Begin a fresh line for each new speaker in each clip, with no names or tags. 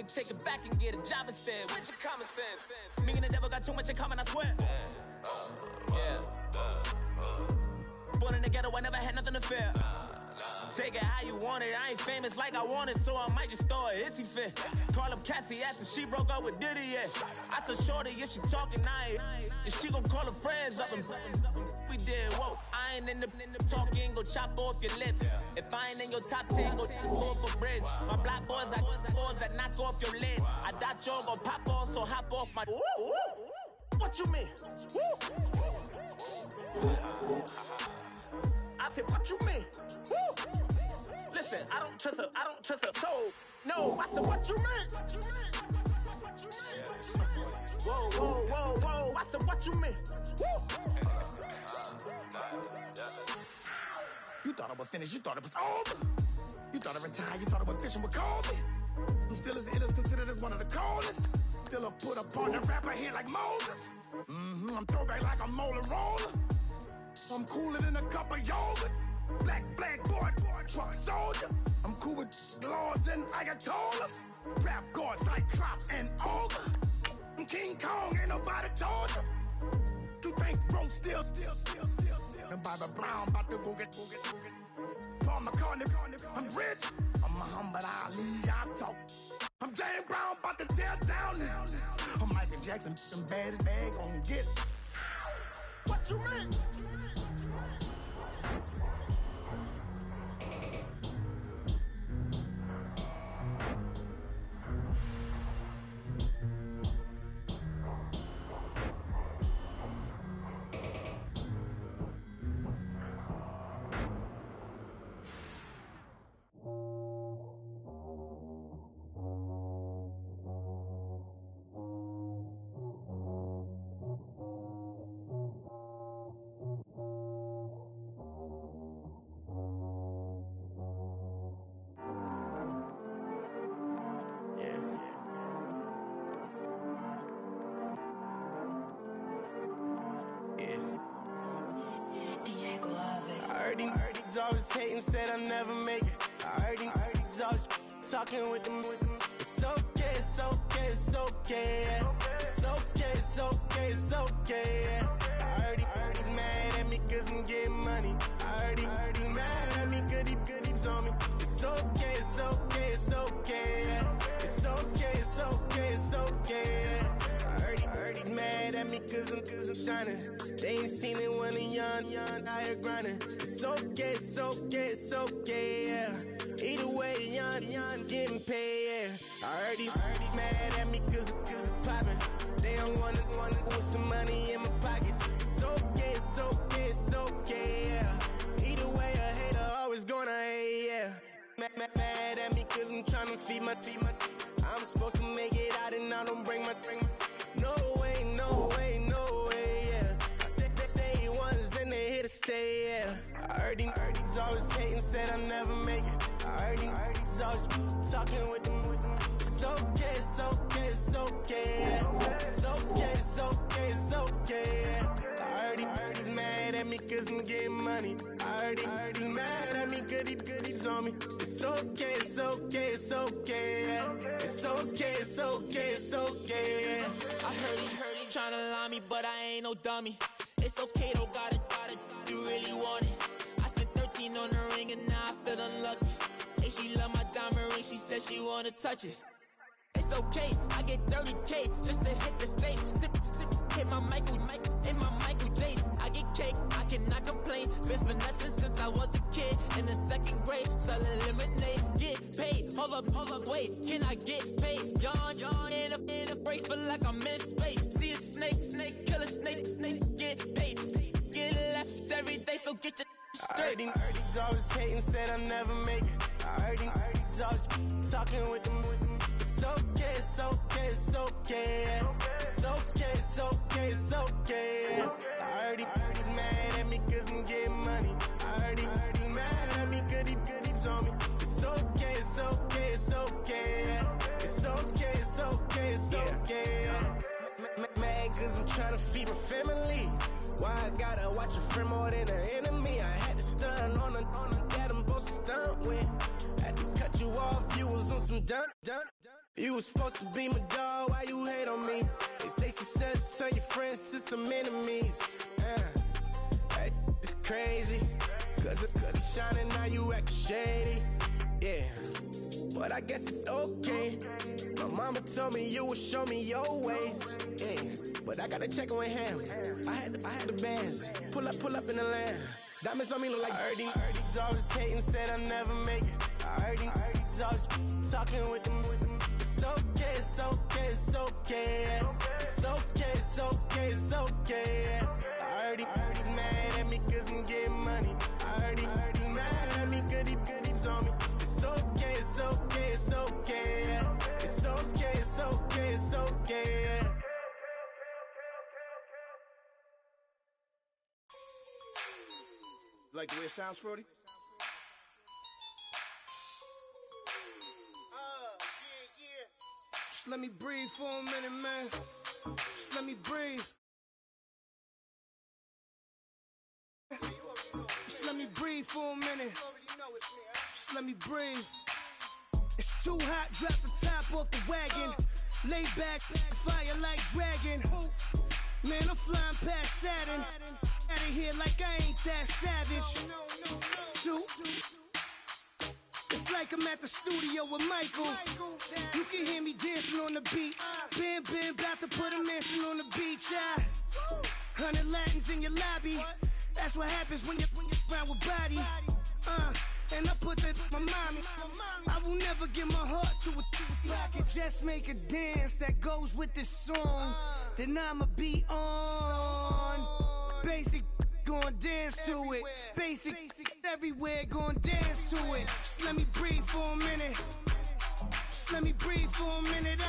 me take it back and get a job instead. Where's your common sense? Me and the devil got too much in common, I swear. Yeah. Born in the ghetto, I never had nothing to fear. Take it how you want it, I ain't famous like I want it, so I might just throw a hissy fit. Call up Cassie after she broke up with Diddy, yeah. I told Shorty if she talking, I ain't. And she gon' call her friends up and we did, whoa. I ain't in the talking, go chop off your lips. If I ain't in your top 10, go off a bridge. My black boys, I boys that knock off your lid. I thought y'all gon' pop off, so hop off my. What you mean? I said, what you mean? Woo! Listen, I don't trust her, so no. I said, what you mean? Whoa. I said, what you mean? Woo! You thought I was finished, you thought it was over. You thought I retired, you thought I went fishing with Kobe. I'm still as ill as considered as one of the coldest. Still a put up on the rapper here like Moses. I'm throwback like a molar roller. I'm cooler than a cup of yogurt. Black flag boy, truck soldier. I'm cool with laws and ayatollahs. Rap gods like Cyclops and Olga. I'm King Kong, ain't nobody told you. You think Rome still. And Bobby Brown about to go get. Paul McCartney, I'm rich. I'm Muhammad Ali, I talk. I'm James Brown, about to tear down this. I'm Michael Jackson, them bad as bad gon' get. What you mean? He's always hating, said I'll never make it. I heard he's always talking with them. It's okay, it's okay, it's okay. It's okay, it's okay, it's okay. I heard he's mad at me cause I'm getting money. I heard he's mad at me cause he's on me. It's okay, it's okay, it's okay. It's okay, it's okay, it's okay. I heard he's mad at me cause I'm shining. They ain't seen it when I'm young, out here grinding. It's okay, it's okay, it's okay, yeah. Either way, young, getting paid, yeah. I heard he's mad at me cause I'm poppin'. They don't wanna put some money in my pockets. It's okay, it's okay, it's okay, yeah. Either way, a hater always gonna hate, yeah. Mad at me cause I'm tryna feed my. I'm supposed to make it out and I don't bring my. No way, yeah. They ones and they here to stay, yeah. I heard he's always hating, said I'll never make it. I heard he's always talking with them. It's okay, it's okay, it's okay, yeah. It's okay, it's okay, it's okay, yeah. I heard he's mad at me cause I'm getting money. I heard he's mad at me cause he's on me. It's okay, it's okay, it's okay, yeah. It's okay, it's okay, it's okay, yeah. I heard he tryna lie me, but I ain't no dummy. It's okay though, got it, you really want it. I spent 13 on the ring and now I feel unlucky. Hey, she love my diamond ring, she said she wanna touch it. It's okay, I get 30K just to hit the stage. Sip, hit my Michael in my Michael J's. I get cake, I cannot complain. Been finessing since I was a kid in the 2nd grade. Selling lemonade, get paid. Hold up, wait, can I get paid? Yawn, in a break, feel like I'm in space. See a snake, kill a snake, get paid. Get left every day, so get your straight. I heard he's always hating, said I'll never make it. I heard he's always talking with them. It's okay, it's okay, it's okay, yeah. It's okay, it's okay, it's okay, yeah. I heard he's mad at me cause I'm getting money. I heard he's mad at me cause he's on me. It's okay, it's okay, it's okay, yeah. It's okay, it's okay, it's okay, yeah. Mad cause I'm trying to feed my family. Why I gotta watch a friend more than an enemy? I had to stun on a that I'm supposed to stunt with. Had to cut you off, you was on some dun. You was supposed to be my dog, why you hate on me? They say success turn your friends to some enemies. That is crazy. Cause it's shining, now you act shady. Yeah, but I guess it's okay. My mama told me you would show me your ways. Yeah, but I gotta check with him. I had the bands. Pull up in the land. Diamonds on me look like I heard these always hating, said I never make it. I heard these always talking with them. It's okay, it's okay, it's okay. It's okay, it's okay, it's okay. I heard he's mad at me cause I'm getting money. I heard he's mad at me cause he's on me. It's okay, it's okay, it's okay. It's okay, it's okay, it's okay.
Like the way it sounds, Frody? Yeah. Just let me breathe for a minute, man. Just let me breathe. Just let me breathe for a minute. Just let me breathe. It's too hot, drop the top off the wagon. Lay back, fire like dragon. Man, I'm flying past Saturn. Out of here like I ain't that savage. Two. It's like I'm at the studio with Michael. You can hear me dancing on the beat. Bam, about to put a mansion on the beach. 100 Latins in your lobby. That's what happens when you're around with body. And I put that in my mommy. I will never give my heart to a I can just make a dance that goes with this song. Then I'ma be on. Basic, gon' dance to it. Basic, everywhere, gon' dance to it. Just let me breathe for a minute. Just let me breathe for a minute.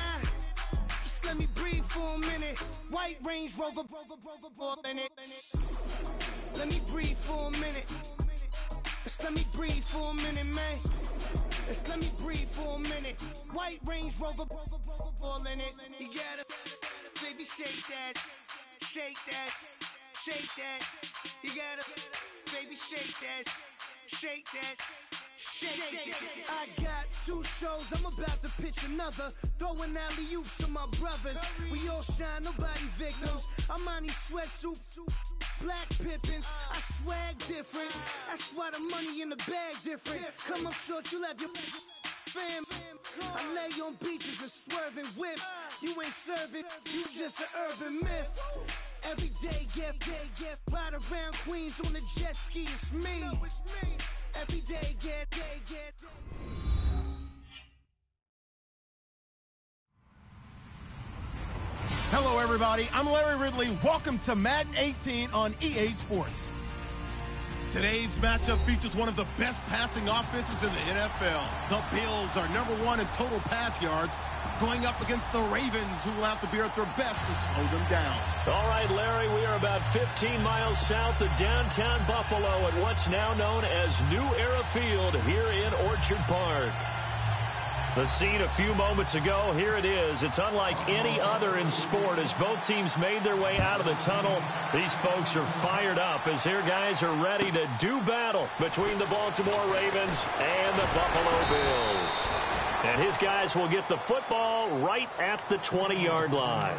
Just let me breathe for a minute. White Range Rover, in it. Let me breathe for a minute. Just let me breathe for a minute, man. Just let me breathe for a minute. White Range Rover, all in it. You gotta, baby, shake that, shake that, shake that. You gotta, baby, shake that, shake that. Shake. I got 2 shows, I'm about to pitch another. Throwing alley-oops to my brothers. We all shine, nobody victims. I'm on these sweatsuits, black Pippins. I swag different. That's why the money in the bag different. Come up short, you'll have your fam. I lay on beaches and swerving whips. You ain't serving, you just an urban myth. Every day, get ride around Queens on the jet ski, it's me. Every day, get.
Hello, everybody. I'm Larry Ridley. Welcome to Madden 18 on EA Sports. Today's matchup features one of the best passing offenses in the NFL. The Bills are #1 in total pass yards, going up against the Ravens, who will have to be at their best to slow them down.
All right, Larry, we are about 15 miles south of downtown Buffalo at what's now known as New Era Field here in Orchard Park. The scene a few moments ago, here it is. It's unlike any other in sport as both teams made their way out of the tunnel. These folks are fired up as their guys are ready to do battle between the Baltimore Ravens and the Buffalo Bills. And his guys will get the football right at the 20-yard line.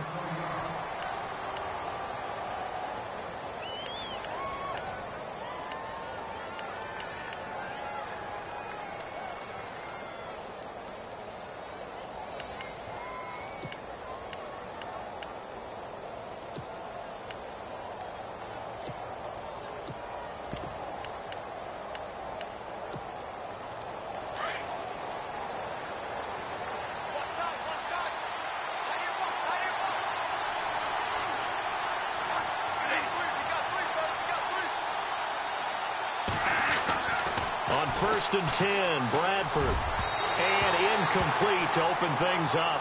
On 1st and 10, Bradford. And incomplete to open things up.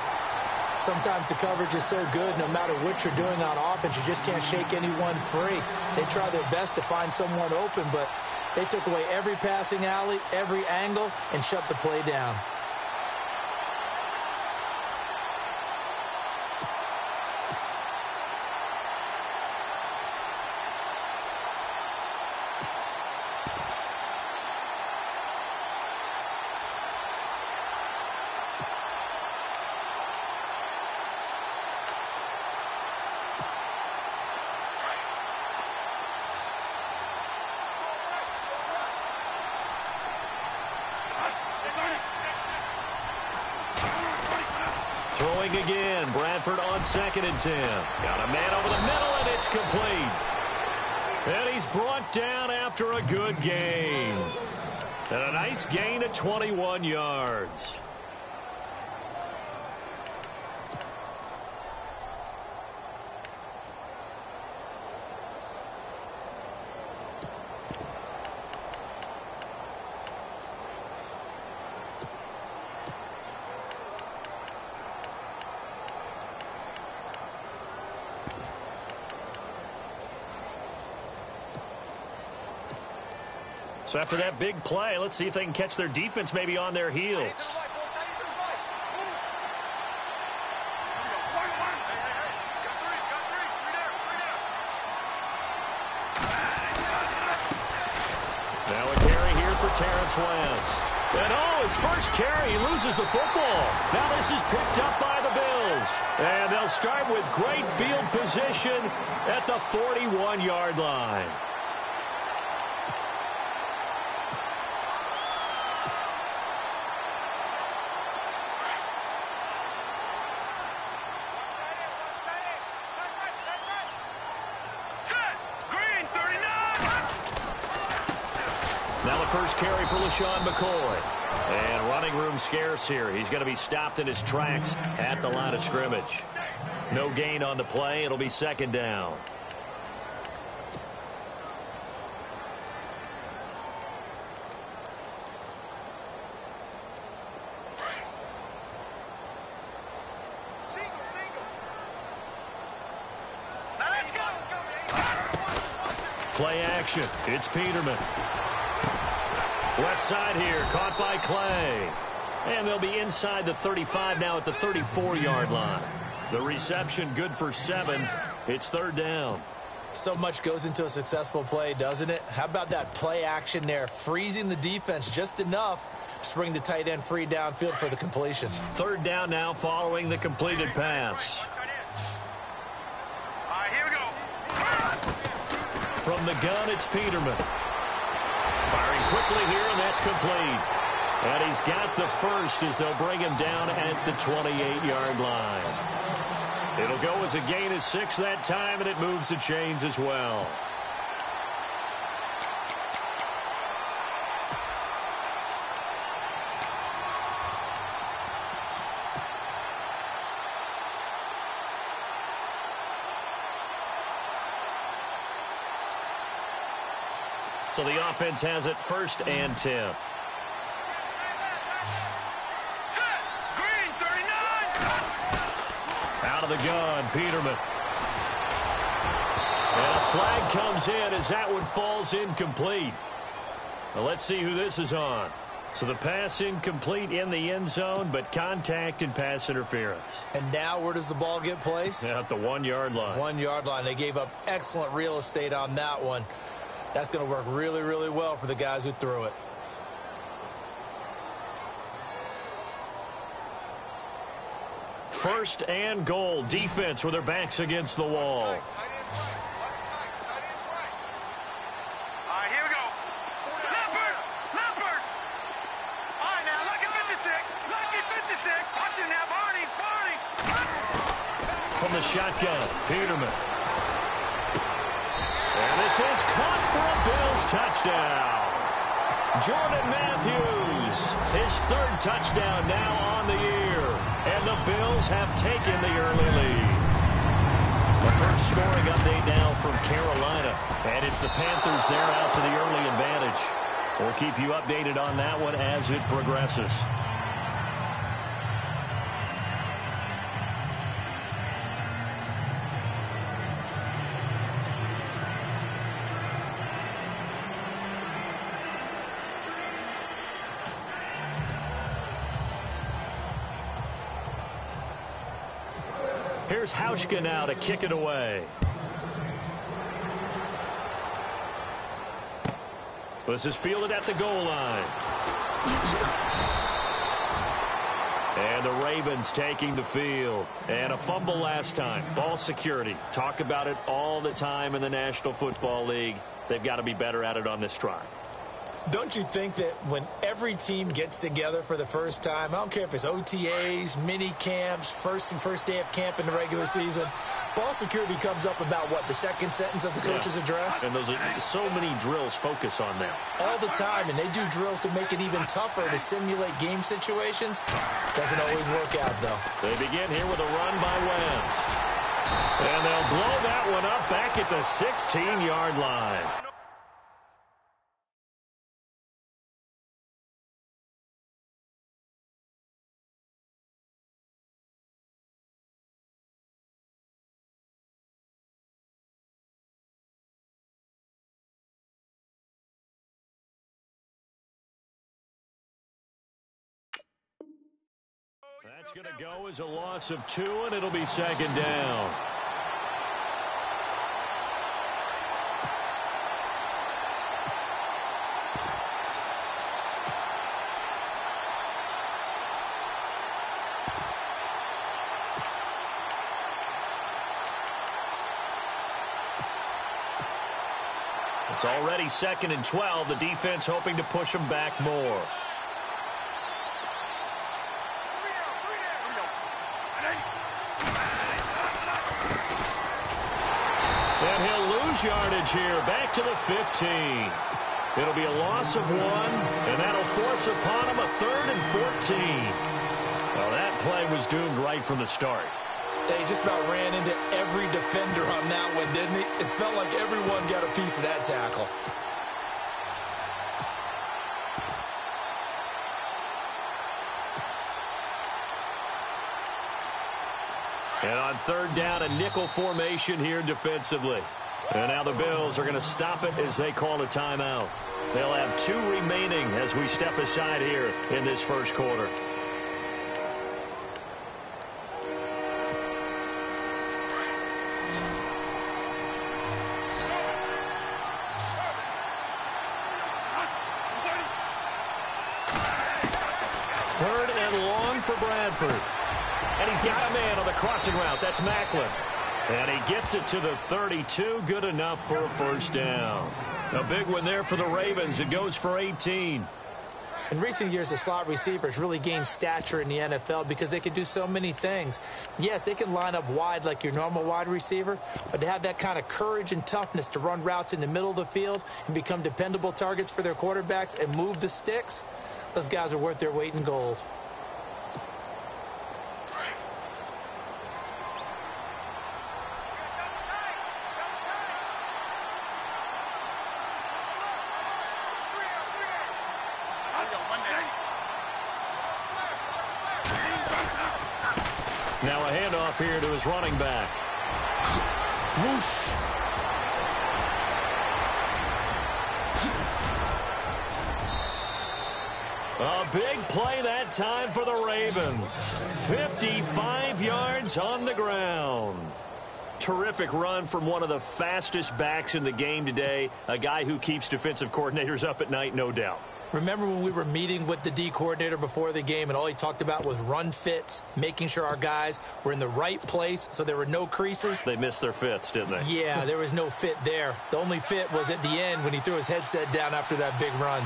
Sometimes the coverage is so good, no matter what you're doing on offense, you just can't shake anyone free. They try their best to find someone open, but they took away every passing alley, every angle, and shut the play down.
Throwing again. Bradford on 2nd and 10. Got a man over the middle, and it's complete. And he's brought down after a good gain. And a nice gain of 21 yards. So after that big play, let's see if they can catch their defense maybe on their heels. Now a carry here for Terrence West. And his first carry, he loses the football. Now this is picked up by the Bills. And they'll start with great field position at the 41-yard line. First carry for LaShawn McCoy. And running room scarce here. He's going to be stopped in his tracks at the line of scrimmage. No gain on the play. It'll be 2nd down.
Now let's go.
Play action. It's Peterman. Left side here, caught by Clay. And they'll be inside the 35 now at the 34-yard line. The reception good for 7. It's 3rd down.
So much goes into a successful play, doesn't it? How about that play action there? Freezing the defense just enough to bring the tight end free downfield for the completion.
3rd down now following the completed pass.
All right, here we go.
From the gun, it's Peterman. Firing quickly here, and that's complete. And he's got the first as they'll bring him down at the 28-yard line. It'll go as a gain of 6 that time, and it moves the chains as well. So the offense has it 1st and 10.
Green, 39.
Out of the gun, Peterman. And a flag comes in as that one falls incomplete. Well, let's see who this is on. So the pass incomplete in the end zone, but contact and pass interference.
And now where does the ball get placed?
At the 1-yard line.
1-yard line. They gave up excellent real estate on that one. That's going to work really, really well for the guys who threw it.
First and goal. Defense with their backs against the wall.
All right, here we go. Leopard. All right, now, lucky 56. Watch it now, Barney.
From the shotgun, Peterman. And this is caught for a Bills touchdown. Jordan Matthews, his 3rd touchdown now on the year. And the Bills have taken the early lead. The first scoring update now from Carolina. And it's the Panthers there out to the early advantage. We'll keep you updated on that one as it progresses. Here's Hauschka now to kick it away. This is fielded at the goal line. And the Ravens taking the field. And a fumble last time. Ball security. Talk about it all the time in the National Football League. They've got to be better at it on this drive.
Don't you think that when every team gets together for the first time, I don't care if it's OTAs, mini camps, first day of camp in the regular season, ball security comes up about what, the second sentence of the coach's address?
And those are so many drills focus on that.
All the time, and they do drills to make it even tougher to simulate game situations. Doesn't always work out, though.
They begin here with a run by West. And they'll blow that one up back at the 16-yard line. That's going to go as a loss of 2, and it'll be second down. It's already 2nd and 12. The defense hoping to push them back more. And he'll lose yardage here, back to the 15. It'll be a loss of 1, and that'll force upon him a 3rd and 14. Well, that play was doomed right from the start.
They just about ran into every defender on that one, didn't he? It felt like everyone got a piece of that tackle.
And on 3rd down, a nickel formation here defensively. And now the Bills are going to stop it as they call a timeout. They'll have 2 remaining as we step aside here in this first quarter. Third and long for Bradford. And he's got a man on the crossing route. That's Macklin. And he gets it to the 32. Good enough for a first down. A big one there for the Ravens. It goes for 18.
In recent years, the slot receivers really gained stature in the NFL because they can do so many things. Yes, they can line up wide like your normal wide receiver, but to have that kind of courage and toughness to run routes in the middle of the field and become dependable targets for their quarterbacks and move the sticks, those guys are worth their weight in gold.
Now a handoff here to his running back.
Whoosh.
A big play that time for the Ravens. 55 yards on the ground. Terrific run from one of the fastest backs in the game today. A guy who keeps defensive coordinators up at night, no doubt.
Remember when we were meeting with the D coordinator before the game and all he talked about was run fits, making sure our guys were in the right place so there were no creases?
They missed their fits, didn't they?
Yeah, there was no fit there. The only fit was at the end when he threw his headset down after that big run.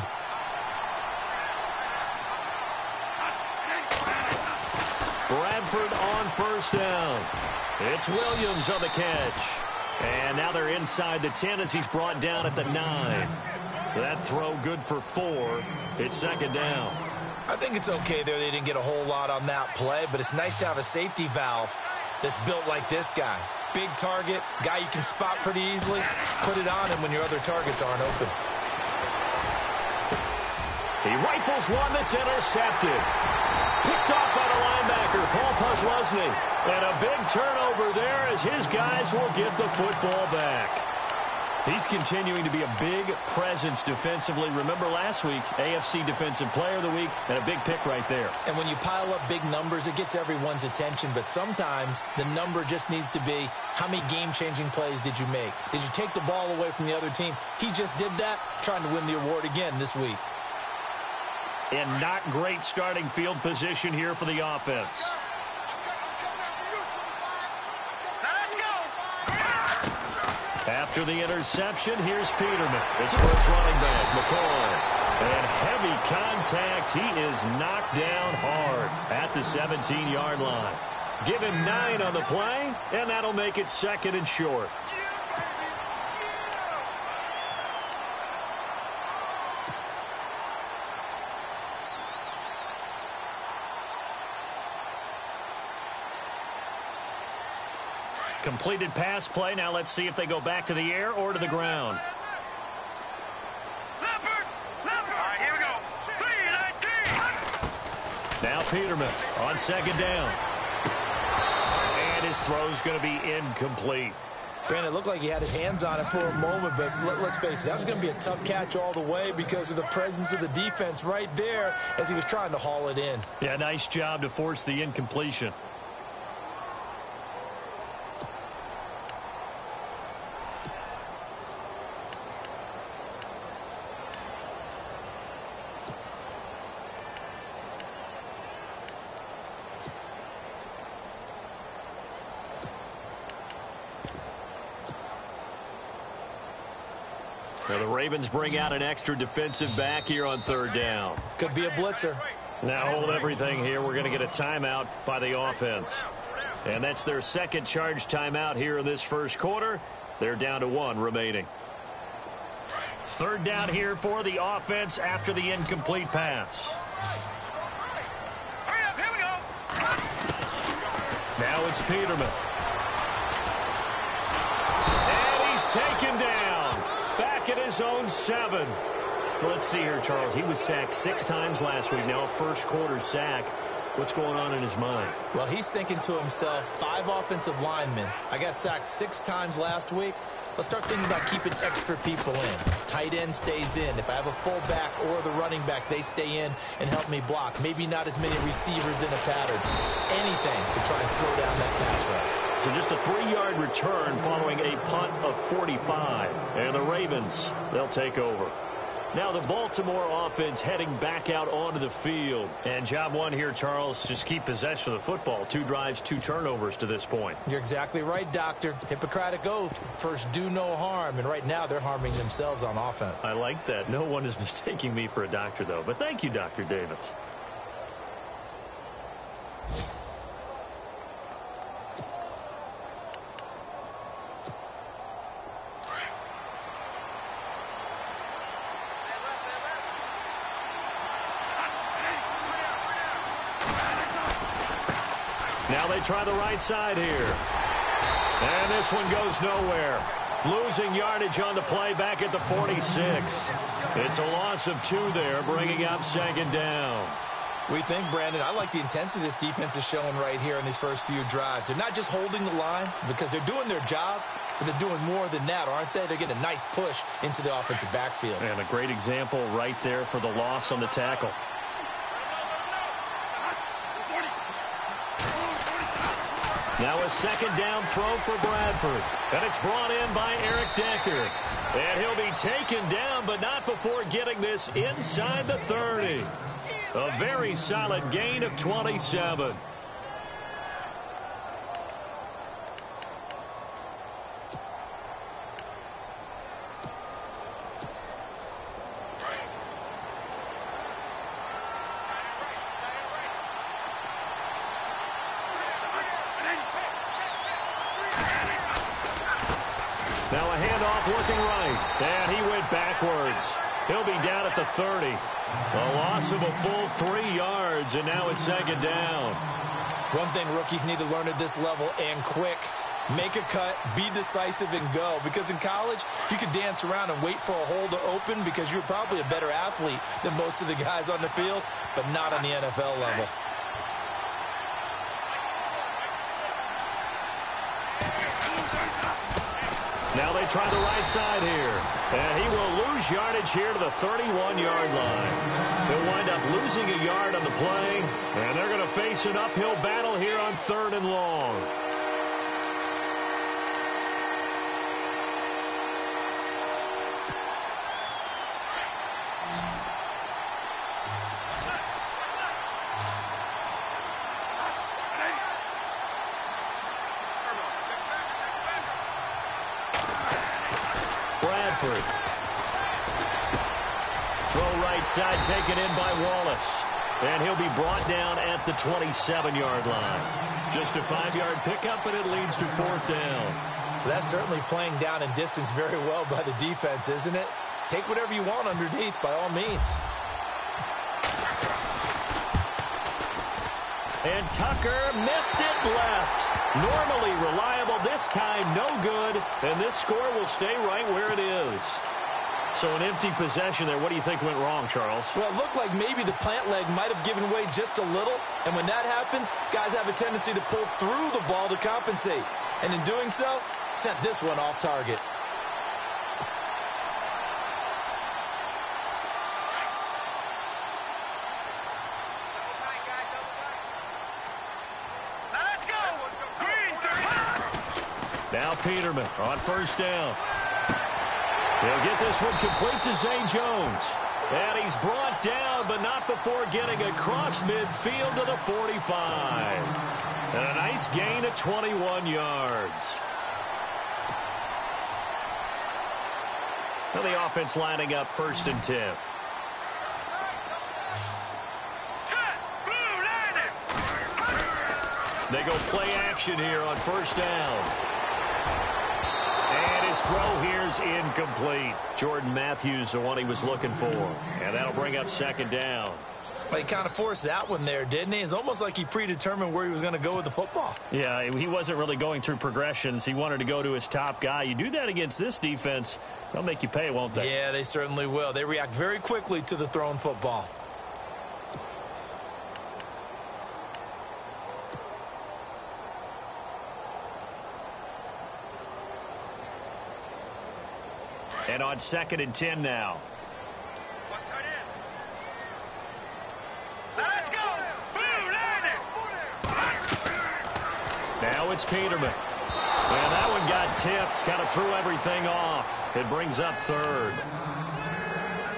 Bradford on first down. It's Williams on the catch. And now they're inside the 10 as he's brought down at the 9. That throw good for 4. It's second down.
I think it's okay there. They didn't get a whole lot on that play, but it's nice to have a safety valve that's built like this guy. Big target, guy you can spot pretty easily. Put it on him when your other targets aren't open.
He rifles one that's intercepted. Picked off by the linebacker, Paul Posluszny. And a big turnover there as his guys will get the football back. He's continuing to be a big presence defensively. Remember last week, AFC Defensive Player of the Week, and a big pick right there.
And when you pile up big numbers, it gets everyone's attention. But sometimes the number just needs to be, how many game-changing plays did you make? Did you take the ball away from the other team? He just did that, trying to win the award again this week.
And not great starting field position here for the offense. After the interception, here's Peterman. His first running back, McCoy. And heavy contact. He is knocked down hard at the 17-yard line. Give him 9 on the play, and that'll make it 2nd and short. Completed pass play. Now let's see if they go back to the air or to the ground. Now Peterman on 2nd down. And his throw's going to be incomplete.
Brandon, it looked like he had his hands on it for a moment, but let's face it, that was going to be a tough catch all the way because of the presence of the defense right there as he was trying to haul it in.
Yeah, nice job to force the incompletion. Now the Ravens bring out an extra defensive back here on 3rd down.
Could be a blitzer.
Now hold everything here. We're going to get a timeout by the offense. And that's their 2nd charge timeout here in this 1st quarter. They're down to 1 remaining. 3rd down here for the offense after the incomplete pass.
Hurry up, here we go.
Now it's Peterman. And he's taken down. Back at his own 7. Let's see here, Charles. He was sacked 6 times last week. Now a 1st quarter sack. What's going on in his mind?
Well, he's thinking to himself, 5 offensive linemen. I got sacked 6 times last week. Let's start thinking about keeping extra people in. Tight end stays in. If I have a fullback or the running back, they stay in and help me block. Maybe not as many receivers in a pattern. Anything to try and slow down that pass rush.
So just a 3-yard return following a punt of 45. And the Ravens, they'll take over. Now the Baltimore offense heading back out onto the field. And job 1 here, Charles, just keep possession of the football. 2 drives, 2 turnovers to this point.
You're exactly right, Doctor. Hippocratic oath. First, do no harm. And right now, they're harming themselves on offense.
I like that. No one is mistaking me for a doctor, though. But thank you, Dr. Davis. Now they try the right side here. And this one goes nowhere. Losing yardage on the play back at the 46. It's a loss of 2 there, bringing up 2nd down.
We think, Brandon, I like the intensity this defense is showing right here in these first few drives. They're not just holding the line because they're doing their job, but they're doing more than that, aren't they? They're getting a nice push into the offensive backfield.
And a great example right there for the loss on the tackle. Now a 2nd down throw for Bradford. And it's brought in by Eric Decker. And he'll be taken down, but not before getting this inside the 30. A very solid gain of 27. Now a handoff working right. And he went backwards. He'll be down at the 30. A loss of a full 3 yards, and now it's 2nd down.
One thing rookies need to learn at this level, and quick. Make a cut, be decisive, and go. Because in college, you could dance around and wait for a hole to open because you're probably a better athlete than most of the guys on the field, but not on the NFL level.
Now they try the right side here. And he will lose yardage here to the 31-yard line. He'll wind up losing a yard on the play. And they're going to face an uphill battle here on 3rd and long. Throw right right side, taken in by Wallace. And he'll be brought down at the 27-yard line. Just a 5-yard pickup, and it leads to 4th down.
That's certainly playing down in distance very well by the defense, isn't it? Take whatever you want underneath, by all means.
And Tucker missed it left. Normally reliable, this time no good. And this score will stay right where it is. So an empty possession there. What do you think went wrong, Charles?
Well, it looked like maybe the plant leg might have given way just a little. And when that happens, guys have a tendency to pull through the ball to compensate. And in doing so, sent this one off target.
Now Peterman on 1st down. He'll get this one complete to Zay Jones. And he's brought down, but not before getting across midfield to the 45. And a nice gain of 21 yards. Now the offense lining up 1st and 10. They go play action here on 1st down. And his throw here's incomplete. Jordan Matthews, the one he was looking for. And that'll bring up 2nd down.
Well, he kind of forced that one there, didn't he? It's almost like he predetermined where he was going to go with the football.
Yeah, he wasn't really going through progressions. He wanted to go to his top guy. You do that against this defense, they'll make you pay, won't they?
Yeah, they certainly will. They react very quickly to the thrown football.
And on 2nd and 10 now.
Let's go!
Now it's Peterman. And that one got tipped, kind of threw everything off. It brings up 3rd.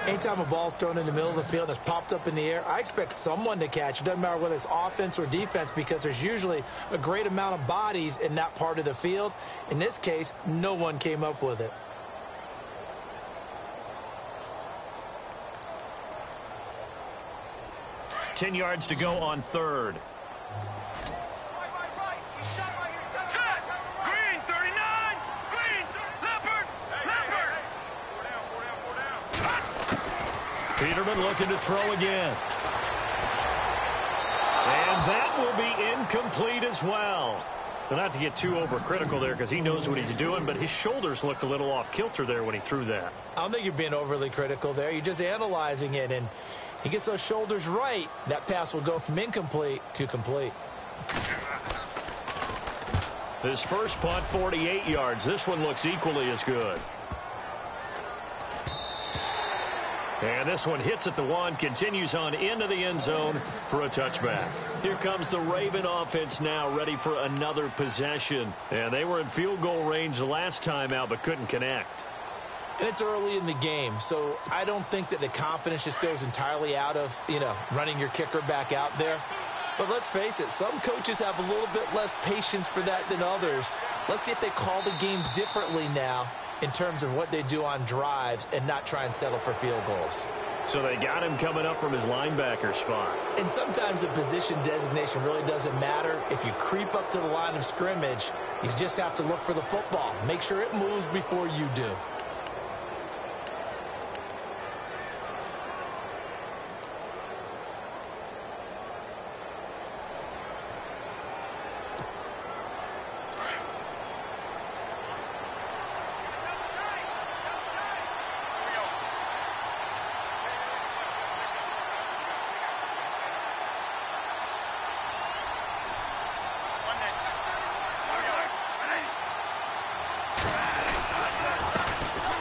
Anytime a ball's thrown in the middle of the field and it's popped up in the air, I expect someone to catch. It doesn't matter whether it's offense or defense because there's usually a great amount of bodies in that part of the field. In this case, no one came up with it.
Ten yards to go on 3rd.
Green, 39! Green! Leopard! Leopard!
Peterman looking to throw again. And that will be incomplete as well. Well, not to get too overcritical there because he knows what he's doing, but his shoulders looked a little off kilter there when he threw that.
I don't think you're being overly critical there. You're just analyzing it, and he gets those shoulders right, that pass will go from incomplete to complete.
His first punt, 48 yards. This one looks equally as good. And this one hits at the 1, continues on into the end zone for a touchback. Here comes the Raven offense now, ready for another possession. And they were in field goal range the last time out, but couldn't connect.
And it's early in the game, so I don't think that the confidence just goes entirely out of, running your kicker back out there. But let's face it, some coaches have a little bit less patience for that than others. Let's see if they call the game differently now in terms of what they do on drives and not try and settle for field goals.
So they got him coming up from his linebacker spot.
And sometimes the position designation really doesn't matter. If you creep up to the line of scrimmage, you just have to look for the football. Make sure it moves before you do.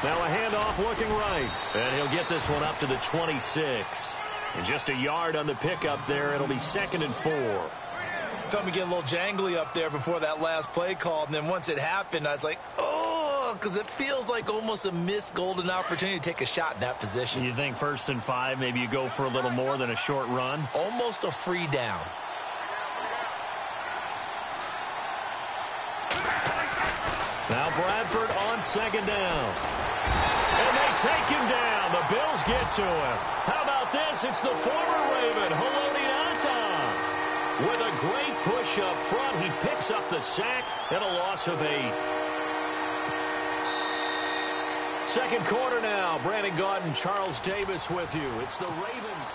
Now a handoff looking right. And he'll get this one up to the 26. And just a yard on the pickup there. It'll be 2nd and 4.
Felt me get a little jangly up there before that last play call. And then once it happened, I was like, oh, because it feels like almost a missed golden opportunity to take a shot in that position.
You think 1st and 5, maybe you go for a little more than a short run?
Almost a free down.
Now Bradford on 2nd down. And they take him down. The Bills get to him. How about about this? It's the former Raven, Haloti Ngata. With a great push up front, he picks up the sack and a loss of 8. Second quarter now. Brandon Gaudin, Charles Davis with you. It's the Ravens.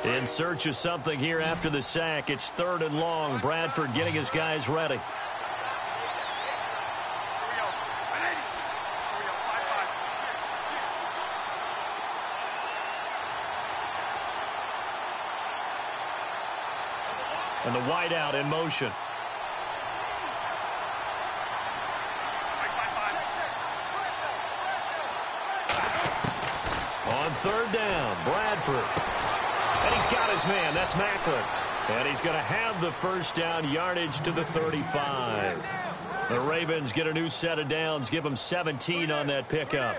In search of something here after the sack. It's 3rd and long. Bradford getting his guys ready. And the wideout in motion. On 3rd down, Bradford. And he's got his man. That's Macklin. And he's going to have the first down, yardage to the 35. The Ravens get a new set of downs, give them 17 on that pickup.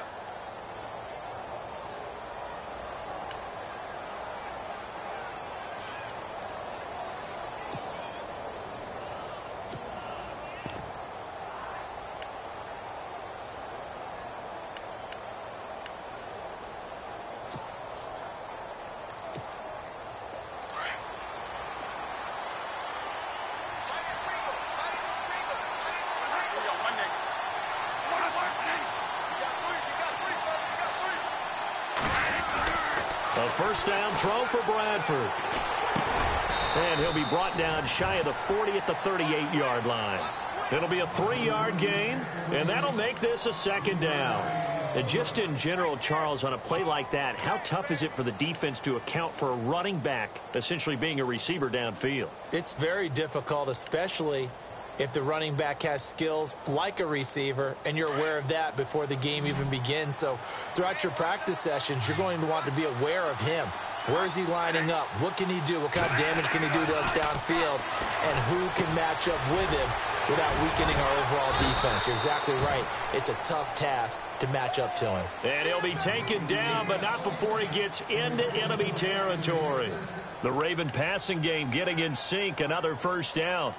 A first down throw for Bradford. And he'll be brought down shy of the 40 at the 38-yard line. It'll be a 3-yard gain, and that'll make this a 2nd down. And just in general, Charles, on a play like that, how tough is it for the defense to account for a running back essentially being a receiver downfield?
It's very difficult, especially if the running back has skills like a receiver, and you're aware of that before the game even begins. So throughout your practice sessions, you're going to want to be aware of him. Where is he lining up? What can he do? What kind of damage can he do to us downfield? And who can match up with him without weakening our overall defense? You're exactly right. It's a tough task to match up to him.
And he'll be taken down, but not before he gets into enemy territory. The Raven passing game getting in sync. Another first down.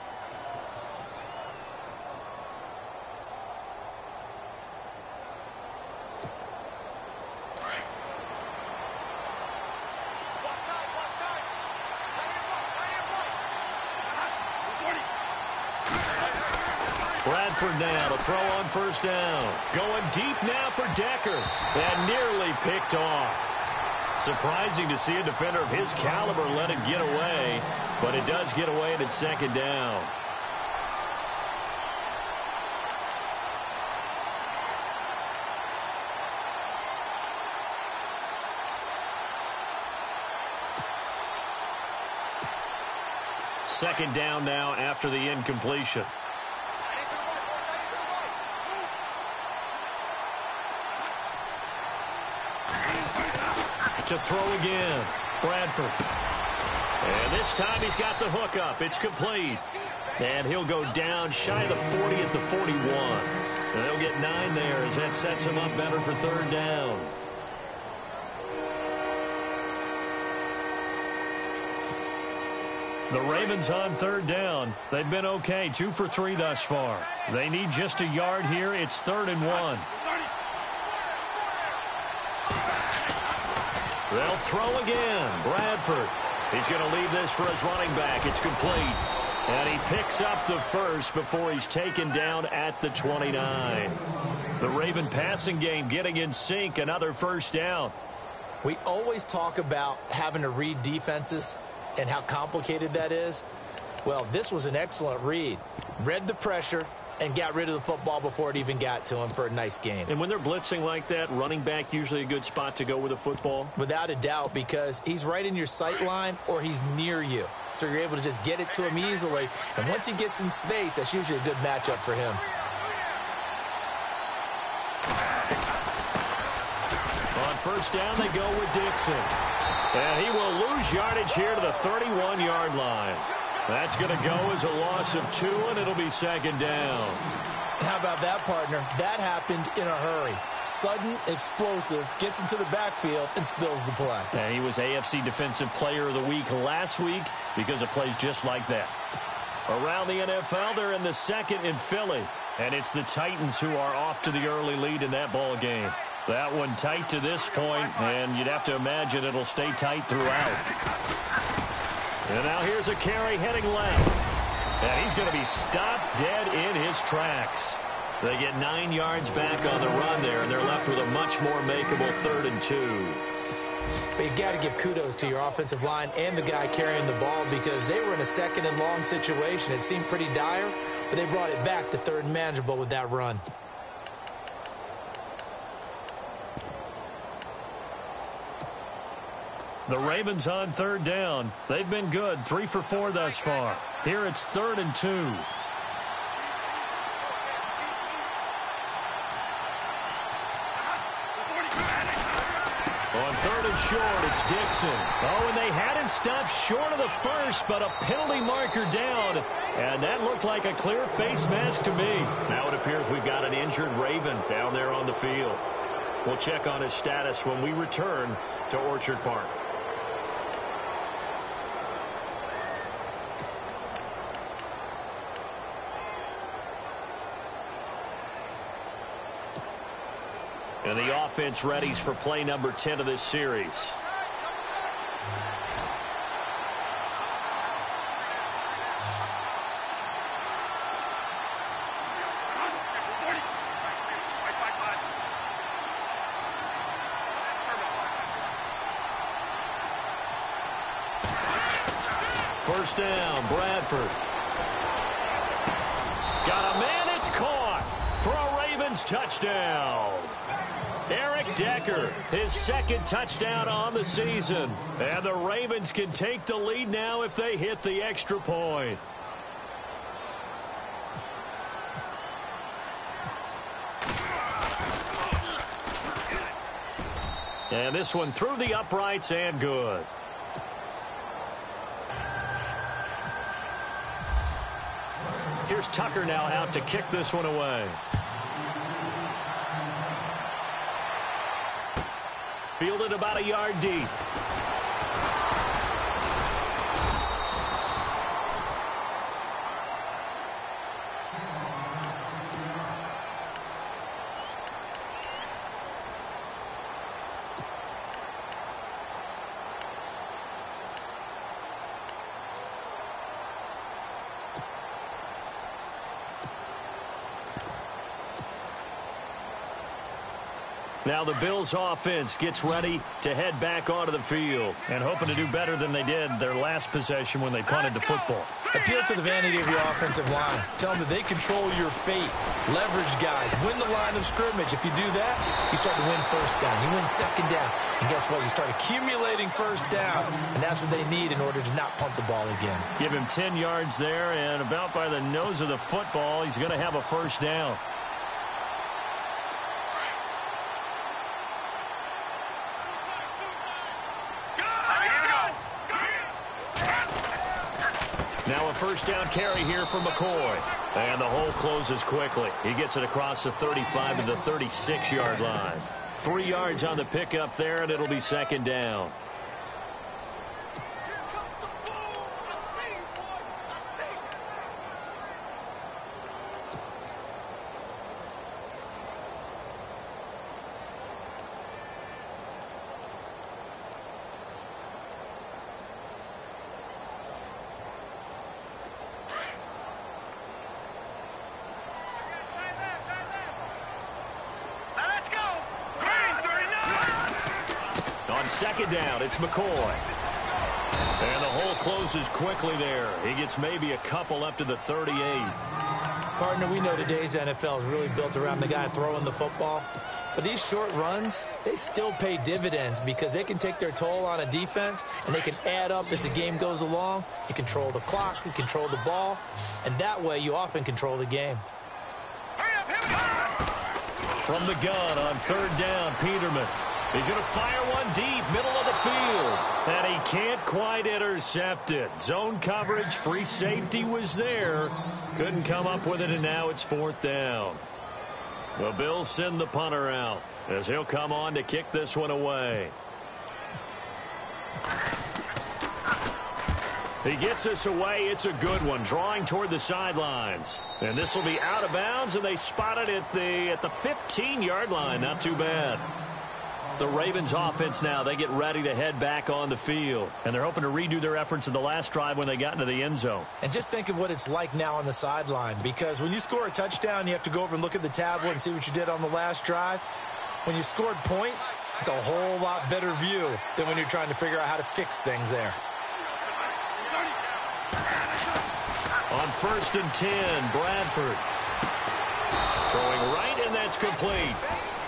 Bradford now to throw on first down. Going deep now for Decker. And nearly picked off. Surprising to see a defender of his caliber let him get away. But it does get away and it's 2nd down. Second down now after the incompletion. To throw again, Bradford. And this time he's got the hook up. It's complete. And he'll go down shy of the 40 at the 41. And they'll get 9 there as that sets him up better for 3rd down. The Ravens on 3rd down. They've been okay, 2 for 3 thus far. They need just a yard here. It's 3rd and 1. They'll throw again. Bradford. He's going to leave this for his running back. It's complete. And he picks up the first before he's taken down at the 29. The Raven passing game getting in sync. Another first down.
We always talk about having to read defenses and how complicated that is. Well, this was an excellent read. Read the pressure and got rid of the football before it even got to him for a nice game.
And when they're blitzing like that, running back usually a good spot to go with the football?
Without a doubt, because he's right in your sight line or he's near you. So you're able to just get it to him easily. And once he gets in space, that's usually a good matchup for him.
On first down, they go with Dixon. And he will lose yardage here to the 31-yard line. That's going to go as a loss of 2, and it'll be 2nd down.
How about that, partner? That happened in a hurry. Sudden, explosive, gets into the backfield, and spills the play.
And he was AFC Defensive Player of the Week last week because of plays just like that. Around the NFL, they're in the second in Philly. And it's the Titans who are off to the early lead in that ball game. That one tight to this point, and you'd have to imagine it'll stay tight throughout. And now here's a carry heading left. And he's going to be stopped dead in his tracks. They get 9 yards back on the run there, and they're left with a much more makeable 3rd and 2.
But you got to give kudos to your offensive line and the guy carrying the ball because they were in a 2nd and long situation. It seemed pretty dire, but they brought it back to 3rd and manageable with that run.
The Ravens on 3rd down. They've been good, 3 for 4 thus far. Here it's 3rd and 2. On 3rd and short, it's Dixon. Oh, and they had him stopped short of the first, but a penalty marker down. And that looked like a clear face mask to me. Now it appears we've got an injured Raven down there on the field. We'll check on his status when we return to Orchard Park. And the offense readies for play number 10 of this series. First down, Bradford. Got a man, it's caught for a Ravens touchdown. Eric Decker, his 2nd touchdown on the season. And the Ravens can take the lead now if they hit the extra point. And this one through the uprights and good. Here's Tucker now out to kick this one away. Fielded about a yard deep. Now the Bills offense gets ready to head back onto the field and hoping to do better than they did their last possession when they punted the football.
Appeal to the vanity of your offensive line. Tell them that they control your fate. Leverage guys. Win the line of scrimmage. If you do that, you start to win 1st down. You win 2nd down. And guess what? You start accumulating 1st downs. And that's what they need in order to not punt the ball again.
Give him 10 yards there, and about by the nose of the football, he's going to have a 1st down. Now a 1st down carry here for McCoy. And the hole closes quickly. He gets it across the 35 to the 36-yard line. 3 yards on the pickup there, and it'll be 2nd down. On 2nd down, it's McCoy. And the hole closes quickly there. He gets maybe a couple up to the 38.
Partner, we know today's NFL is really built around the guy throwing the football. But these short runs, they still pay dividends because they can take their toll on a defense and they can add up as the game goes along. You control the clock, you control the ball, and that way you often control the game.
From the gun on 3rd down, Peterman. He's going to fire one deep, middle of the field. And he can't quite intercept it. Zone coverage, free safety was there. Couldn't come up with it, and now it's 4th down. The Bills send the punter out as he'll come on to kick this one away. He gets this away. It's a good one, drawing toward the sidelines. And this will be out of bounds, and they spot it at the 15-yard line. Not too bad. The Ravens offense now, they get ready to head back on the field. And they're hoping to redo their efforts in the last drive when they got into the end zone.
And just think of what it's like now on the sideline, because when you score a touchdown, you have to go over and look at the tablet and see what you did on the last drive. When you scored points, it's a whole lot better view than when you're trying to figure out how to fix things there.
On 1st and 10, Bradford. Throwing right, and that's complete.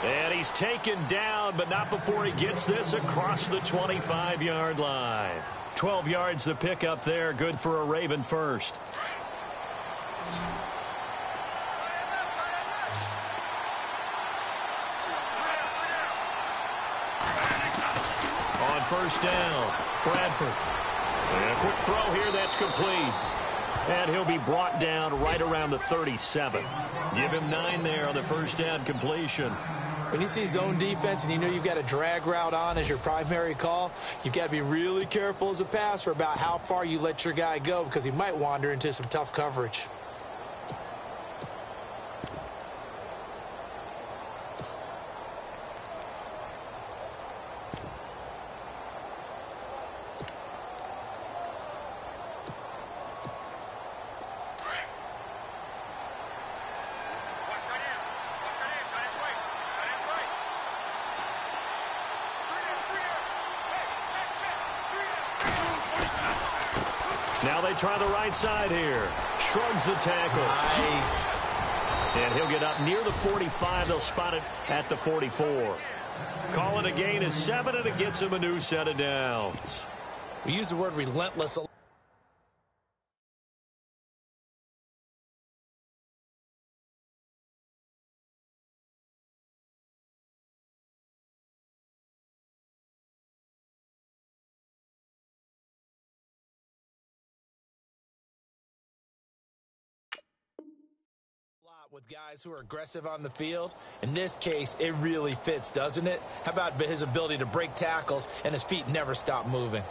And he's taken down, but not before he gets this across the 25-yard line. 12 yards the pick up there, good for a Raven first. On 1st down, Bradford. And a quick throw here, that's complete. And he'll be brought down right around the 37. Give him 9 there on the 1st down completion.
When you see zone defense and you know you've got a drag route on as your primary call, you've got to be really careful as a passer about how far you let your guy go, because he might wander into some tough coverage.
Now they try the right side here. Shrugs the tackle.
Nice.
And he'll get up near the 45. They'll spot it at the 44. Call it a gain of 7, and it gets him a new set of downs.
We use the word relentless. With guys who are aggressive on the field. In this case, it really fits, doesn't it? How about his ability to break tackles and his feet never stop moving?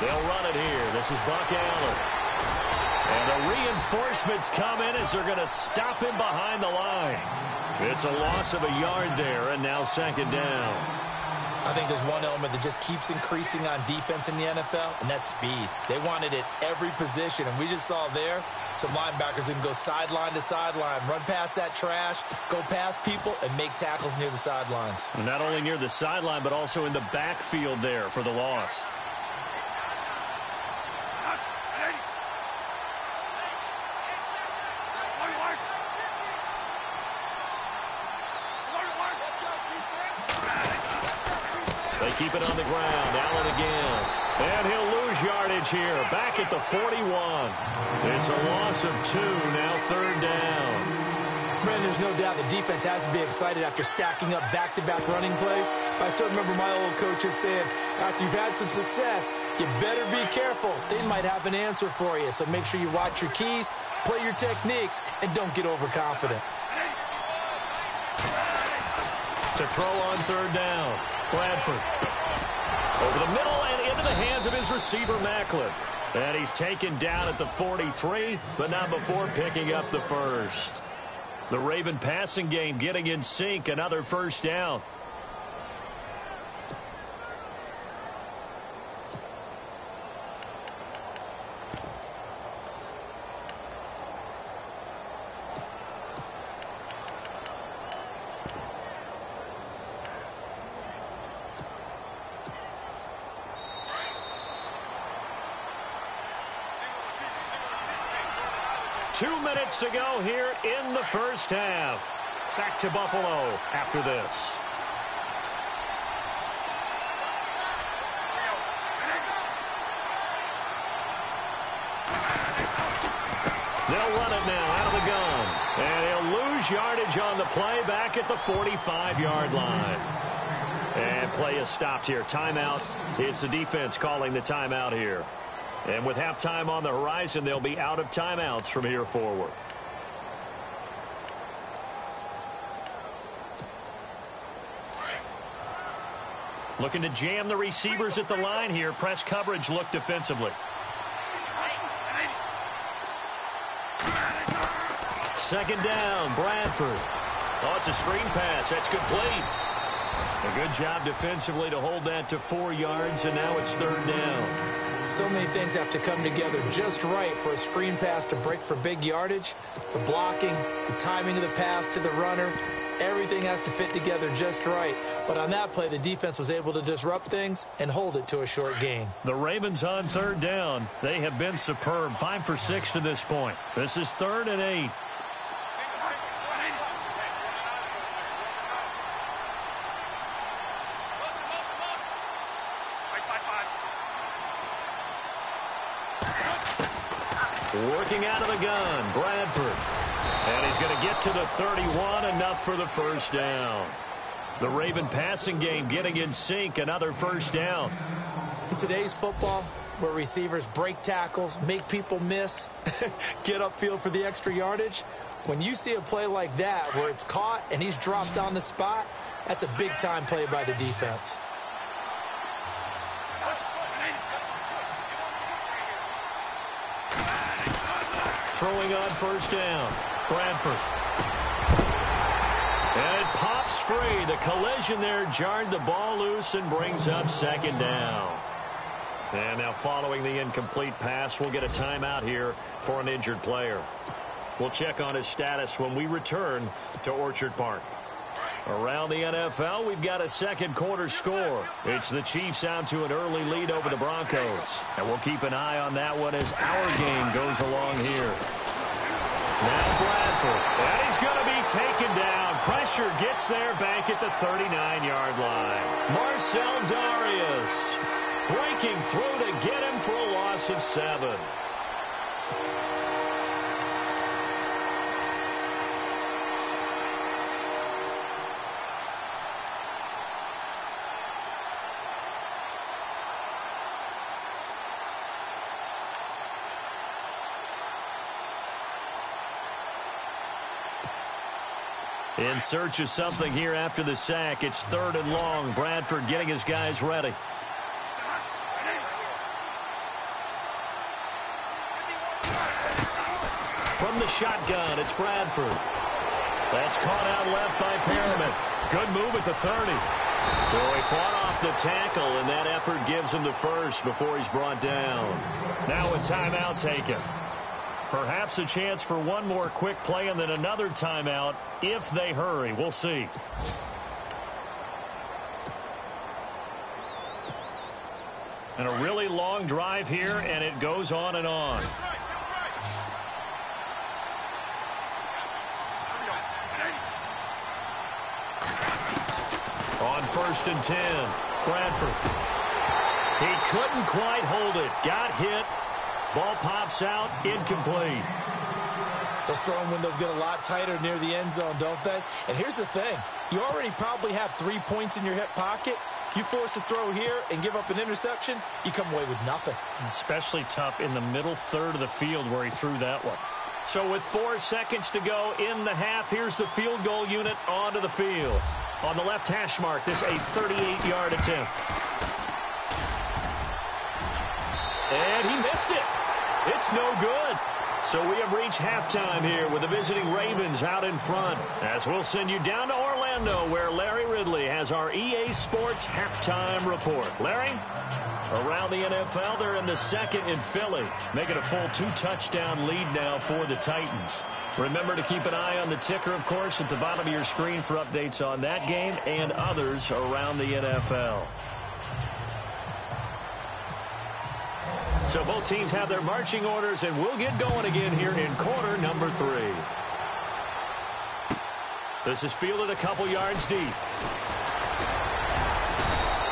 They'll run it here. This is Buck Allen. And the reinforcements come in as they're going to stop him behind the line. It's a loss of a yard there, and now 2nd down.
I think there's one element that just keeps increasing on defense in the NFL, and that's speed. They want it at every position, and we just saw there some linebackers can go sideline to sideline, run past that trash, go past people, and make tackles near the sidelines.
And not only near the sideline, but also in the backfield there for the loss. They keep it on the ground. Allen again. And he'll lose yardage here. Back at the 41. It's a loss of 2. Now 3rd down.
Brandon, there's no doubt the defense has to be excited after stacking up back-to-back running plays. But I still remember my old coaches saying, after you've had some success, you better be careful. They might have an answer for you. So make sure you watch your keys, play your techniques, and don't get overconfident.
To throw on 3rd down. Bradford. Over the middle and into the hands of his receiver, Macklin. And he's taken down at the 43, but not before picking up the first. The Raven passing game getting in sync. Another 1st down. To go here in the 1st half. Back to Buffalo after this. They'll run it now out of the gun. And he'll lose yardage on the play back at the 45-yard line. And play is stopped here. Timeout. It's the defense calling the timeout here. And with halftime on the horizon, they'll be out of timeouts from here forward. Looking to jam the receivers at the line here. Press coverage look defensively. Second down, Bradford. Oh, it's a screen pass. That's complete. A good job defensively to hold that to 4 yards, and now it's third down.
So many things have to come together just right for a screen pass to break for big yardage. The blocking, the timing of the pass to the runner, everything has to fit together just right. But on that play, the defense was able to disrupt things and hold it to a short gain.
The Ravens on third down. They have been superb. 5 for 6 to this point. This is 3rd and 8. Working out of the gun, Bradford. And he's going to get to the 31, enough for the first down. The Raven passing game getting in sync, another first down.
In today's football, where receivers break tackles, make people miss, get upfield for the extra yardage, when you see a play like that where it's caught and he's dropped on the spot, that's a big-time play by the defense.
Throwing on first down, Bradford. And it pops free. The collision there jarred the ball loose and brings up second down. And now following the incomplete pass, we'll get a timeout here for an injured player. We'll check on his status when we return to Orchard Park. Around the NFL, we've got a second quarter score. It's the Chiefs out to an early lead over the Broncos. And we'll keep an eye on that one as our game goes along here. Now Bradford. And he's going to be taken down. Pressure gets there back at the 39-yard line. Marcel Darius breaking through to get him for a loss of 7. In search of something here after the sack. It's 3rd and long. Bradford getting his guys ready. From the shotgun, it's Bradford. That's caught out left by Perriman. Good move at the 30. So he fought off the tackle, and that effort gives him the first before he's brought down. Now a timeout taken. Perhaps a chance for one more quick play and then another timeout if they hurry. We'll see. And a really long drive here, and it goes on and on. On 1st and 10, Bradford. He couldn't quite hold it. Got hit. Ball pops out, incomplete.
Those throwing windows get a lot tighter near the end zone, don't they? And here's the thing. You already probably have 3 points in your hip pocket. You force a throw here and give up an interception, you come away with nothing.
Especially tough in the middle third of the field where he threw that one. So with 4 seconds to go in the half, here's the field goal unit onto the field. On the left hash mark, this a 38-yard attempt. And he missed it. It's no good. So we have reached halftime here with the visiting Ravens out in front. As we'll send you down to Orlando where Larry Ridley has our EA Sports halftime report. Larry? Around the NFL, they're in the second in Philly, making a full 2-touchdown lead now for the Titans. Remember to keep an eye on the ticker, of course, at the bottom of your screen for updates on that game and others around the NFL. So both teams have their marching orders, and we'll get going again here in quarter number 3. This is fielded a couple yards deep.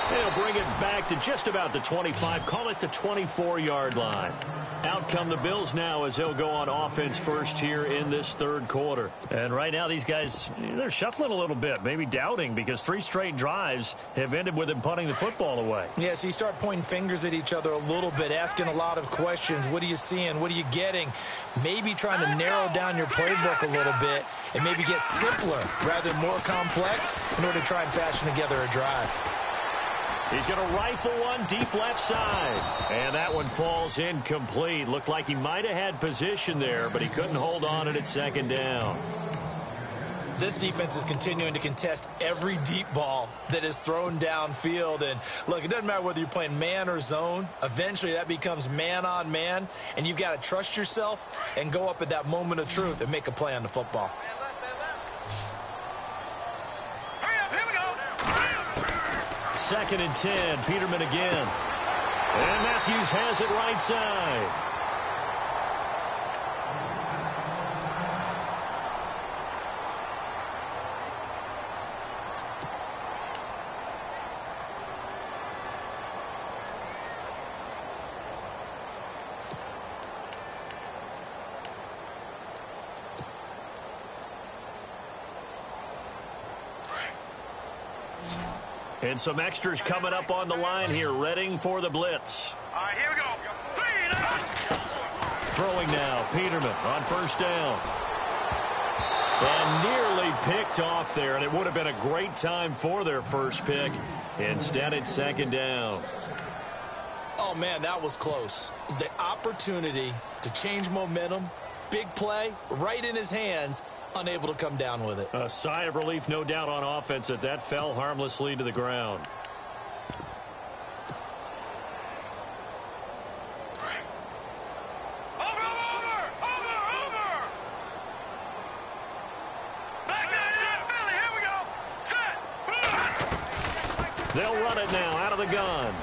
He'll bring it back to just about the 25, call it the 24-yard line. Out come the Bills now as they'll go on offense first here in this third quarter. And right now these guys, they're shuffling a little bit, maybe doubting, because 3 straight drives have ended with them punting the football away.
Yeah, so you start pointing fingers at each other a little bit, asking a lot of questions. What are you seeing? What are you getting? Maybe trying to narrow down your playbook a little bit and maybe get simpler rather than more complex in order to try and fashion together a drive.
He's going to rifle one deep left side. And that one falls incomplete. Looked like he might have had position there, but he couldn't hold on it at second down.
This defense is continuing to contest every deep ball that is thrown downfield. And, look, it doesn't matter whether you're playing man or zone. Eventually that becomes man on man, and you've got to trust yourself and go up at that moment of truth and make a play on the football.
Second and 10, Peterman again. And Matthews has it right side. And some extras coming up on the line here, readying for the blitz.
All right, here we go.
Throwing now, Peterman on first down. And nearly picked off there, and it would have been a great time for their first pick. Instead, it's second down.
Oh, man, that was close. The opportunity to change momentum, big play, right in his hands, unable to come down with it.
A sigh of relief, no doubt, on offense that fell harmlessly to the ground.
Over! Back down, Philly, here we go. Set.
They'll run it now out of the gun.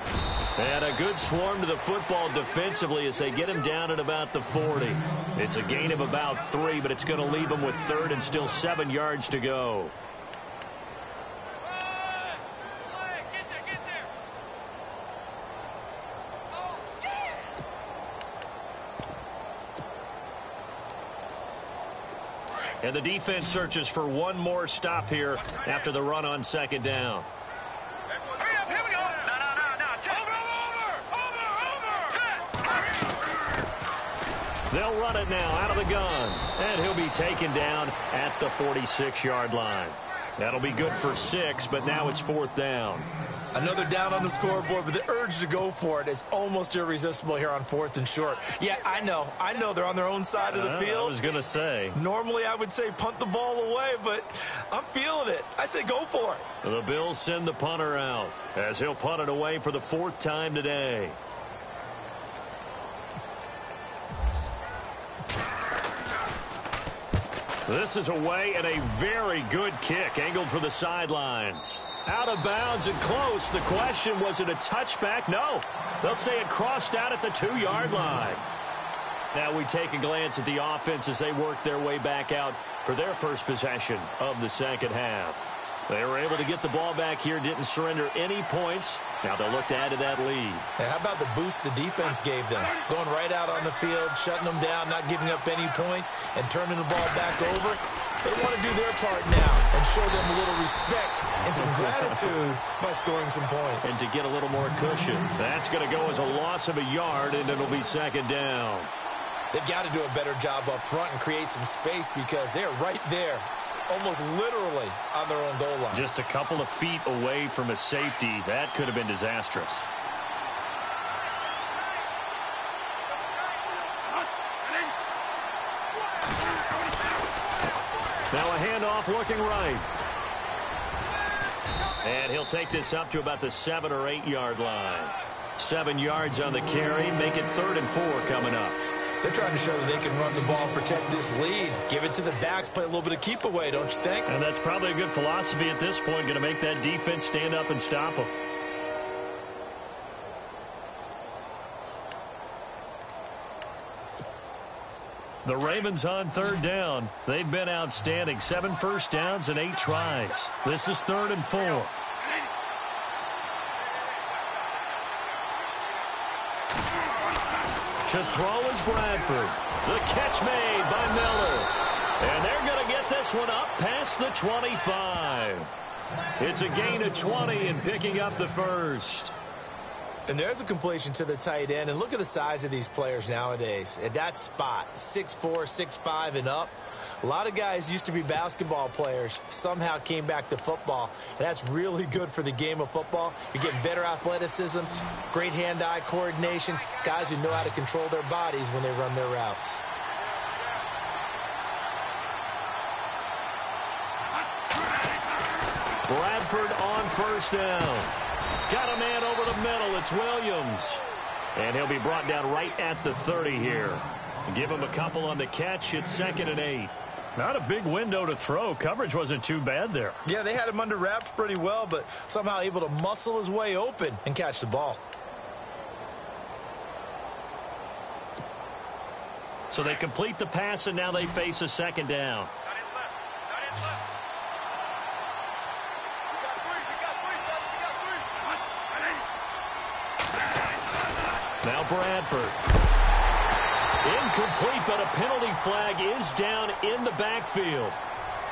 And a good swarm to the football defensively as they get him down at about the 40. It's a gain of about 3, but it's going to leave him with third and still 7 yards to go.
Get there. Oh, yeah.
And the defense searches for one more stop here after the run on second down. They'll run it now out of the gun. And he'll be taken down at the 46-yard line. That'll be good for 6, but now it's fourth down.
Another down on the scoreboard, but the urge to go for it is almost irresistible here on 4th and short. Yeah, I know they're on their own side of the field.
I was going to say.
Normally I would say punt the ball away, but I'm feeling it. I say go for it.
The Bills send the punter out as he'll punt it away for the 4th time today. This is away and a very good kick angled for the sidelines. Out of bounds and close. The question, was it a touchback? No. They'll say it crossed out at the 2-yard line. Now we take a glance at the offense as they work their way back out for their first possession of the second half. They were able to get the ball back here, didn't surrender any points. Now they'll look to add to that lead.
Hey, how about the boost the defense gave them? Going right out on the field, shutting them down, not giving up any points, and turning the ball back over. They want to do their part now and show them a little respect and some gratitude by scoring some points.
And to get a little more cushion. That's going to go as a loss of a yard, and it'll be second down.
They've got to do a better job up front and create some space because they're right there, almost literally on their own goal line.
Just a couple of feet away from a safety. That could have been disastrous. Now a handoff looking right. And he'll take this up to about the 7 or 8 yard line. 7 yards on the carry. Make it 3rd and 4 coming up.
They're trying to show that they can run the ball and protect this lead. Give it to the backs, play a little bit of keep away, don't you think?
And that's probably a good philosophy at this point. Going to make that defense stand up and stop them. The Ravens on 3rd down. They've been outstanding. 7 first downs and 8 tries. This is 3rd and 4. To throw is Bradford. The catch made by Miller. And they're going to get this one up past the 25. It's a gain of 20 and picking up the first.
And there's a completion to the tight end. And look at the size of these players nowadays. At that spot, 6'4", 6'5", and up. A lot of guys used to be basketball players, somehow came back to football. And that's really good for the game of football. You're getting better athleticism, great hand-eye coordination, guys who know how to control their bodies when they run their routes.
Bradford on first down. Got a man over the middle. It's Williams. And he'll be brought down right at the 30 here. Give him a couple on the catch. It's 2nd and 8. Not a big window to throw. Coverage wasn't too bad there.
Yeah, they had him under wraps pretty well, but somehow able to muscle his way open and catch the ball.
So they complete the pass, and now they face a 2nd down. Now Bradford. Incomplete, but a penalty flag is down in the backfield.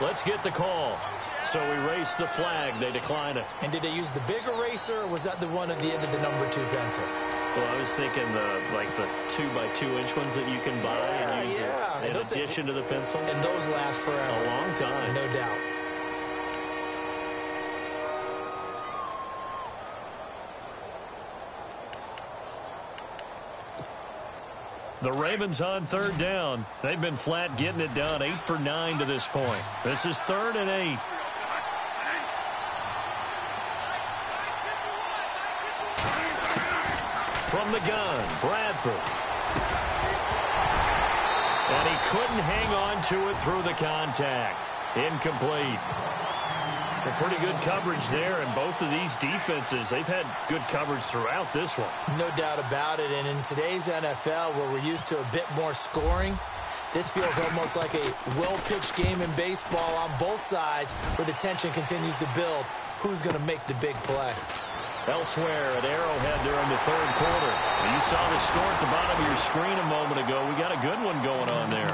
Let's get the call. So erase the flag. They decline it.
And did they use the big eraser, or was that the one at the end of the number 2 pencil?
Well, I was thinking the 2x2-inch ones that you can buy and use in addition to the pencil.
And those last forever.
A long time.
No doubt.
The Ravens on 3rd down. They've been flat getting it done. 8 for 9 to this point. This is 3rd and 8. From the gun, Bradford. And he couldn't hang on to it through the contact. Incomplete. Pretty good coverage there, and both of these defenses, they've had good coverage throughout this one.
No doubt about it, and in today's NFL, where we're used to a bit more scoring, this feels almost like a well-pitched game in baseball on both sides, where the tension continues to build. Who's going to make the big play?
Elsewhere at Arrowhead there in the 3rd quarter. You saw the score at the bottom of your screen a moment ago. We got a good one going on there.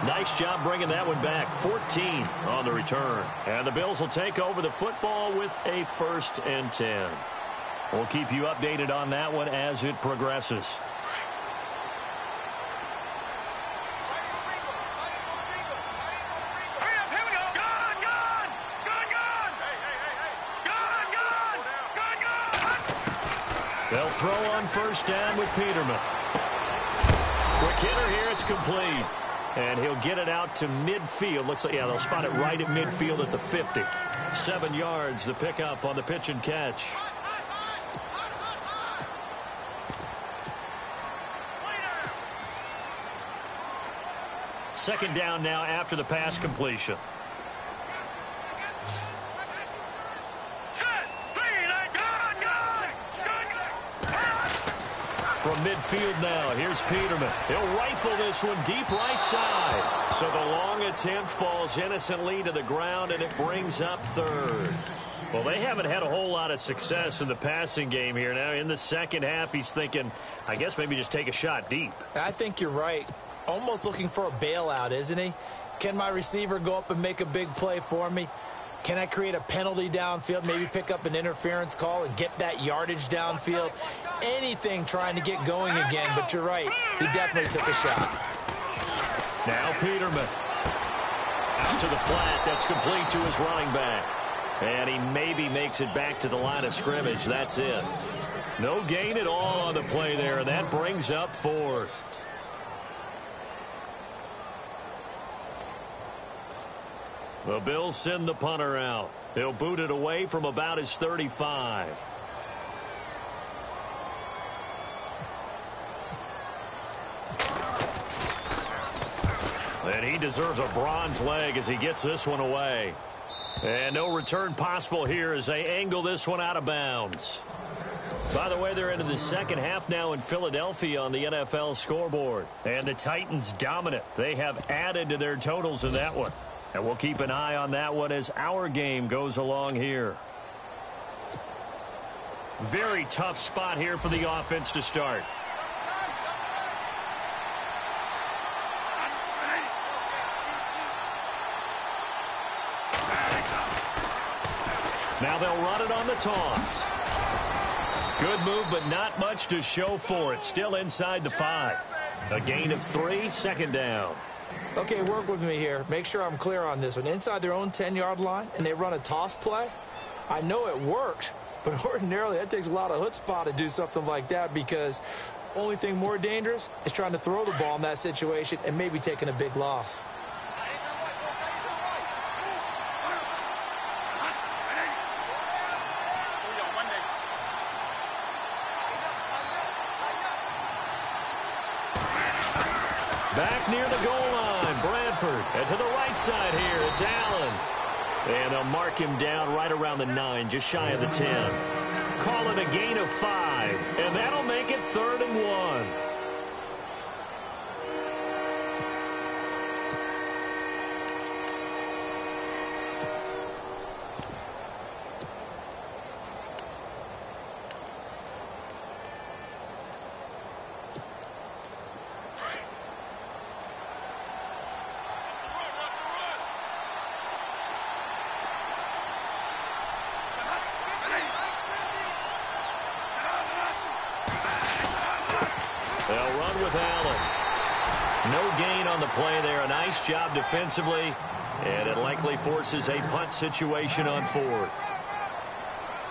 Nice job bringing that one back. 14 on the return. And the Bills will take over the football with a 1st and 10. We'll keep you updated on that one as it progresses. They'll throw on first down with Peterman. Quick hitter here. It's complete. And he'll get it out to midfield. Looks like, yeah, they'll spot it right at midfield at the 50. 7 yards, the pickup on the pitch and catch. Second down now after the pass completion. From midfield now, here's Peterman. He'll rifle this one deep right side. So the long attempt falls innocently to the ground, and it brings up 3rd. Well, they haven't had a whole lot of success in the passing game here. Now, in the second half, he's thinking, I guess maybe just take a shot deep.
I think you're right. Almost looking for a bailout, isn't he? Can my receiver go up and make a big play for me? Can I create a penalty downfield, maybe pick up an interference call and get that yardage downfield? Anything trying to get going again, but you're right. He definitely took a shot.
Now Peterman. Out to the flat. That's complete to his running back. And he maybe makes it back to the line of scrimmage. That's it. No gain at all on the play there, and that brings up 4th. The Bills send the punter out. They'll boot it away from about his 35. And he deserves a bronze leg as he gets this one away. And no return possible here as they angle this one out of bounds. By the way, they're into the second half now in Philadelphia on the NFL scoreboard. And the Titans dominant. They have added to their totals in that one. And we'll keep an eye on that one as our game goes along here. Very tough spot here for the offense to start. Now they'll run it on the toss. Good move, but not much to show for it. Still inside the 5. A gain of 3, second down.
Okay, work with me here. Make sure I'm clear on this one. Inside their own 10-yard line, and they run a toss play. I know it worked, but ordinarily that takes a lot of chutzpah to do something like that, because only thing more dangerous is trying to throw the ball in that situation and maybe taking a big loss.
Back near the goal line, Bradford. And to the right side here, it's Allen. And they'll mark him down right around the 9, just shy of the 10. Call it a gain of 5, and that'll make it 3rd and 1. They'll run with Allen. No gain on the play there. A nice job defensively, and it likely forces a punt situation on 4th.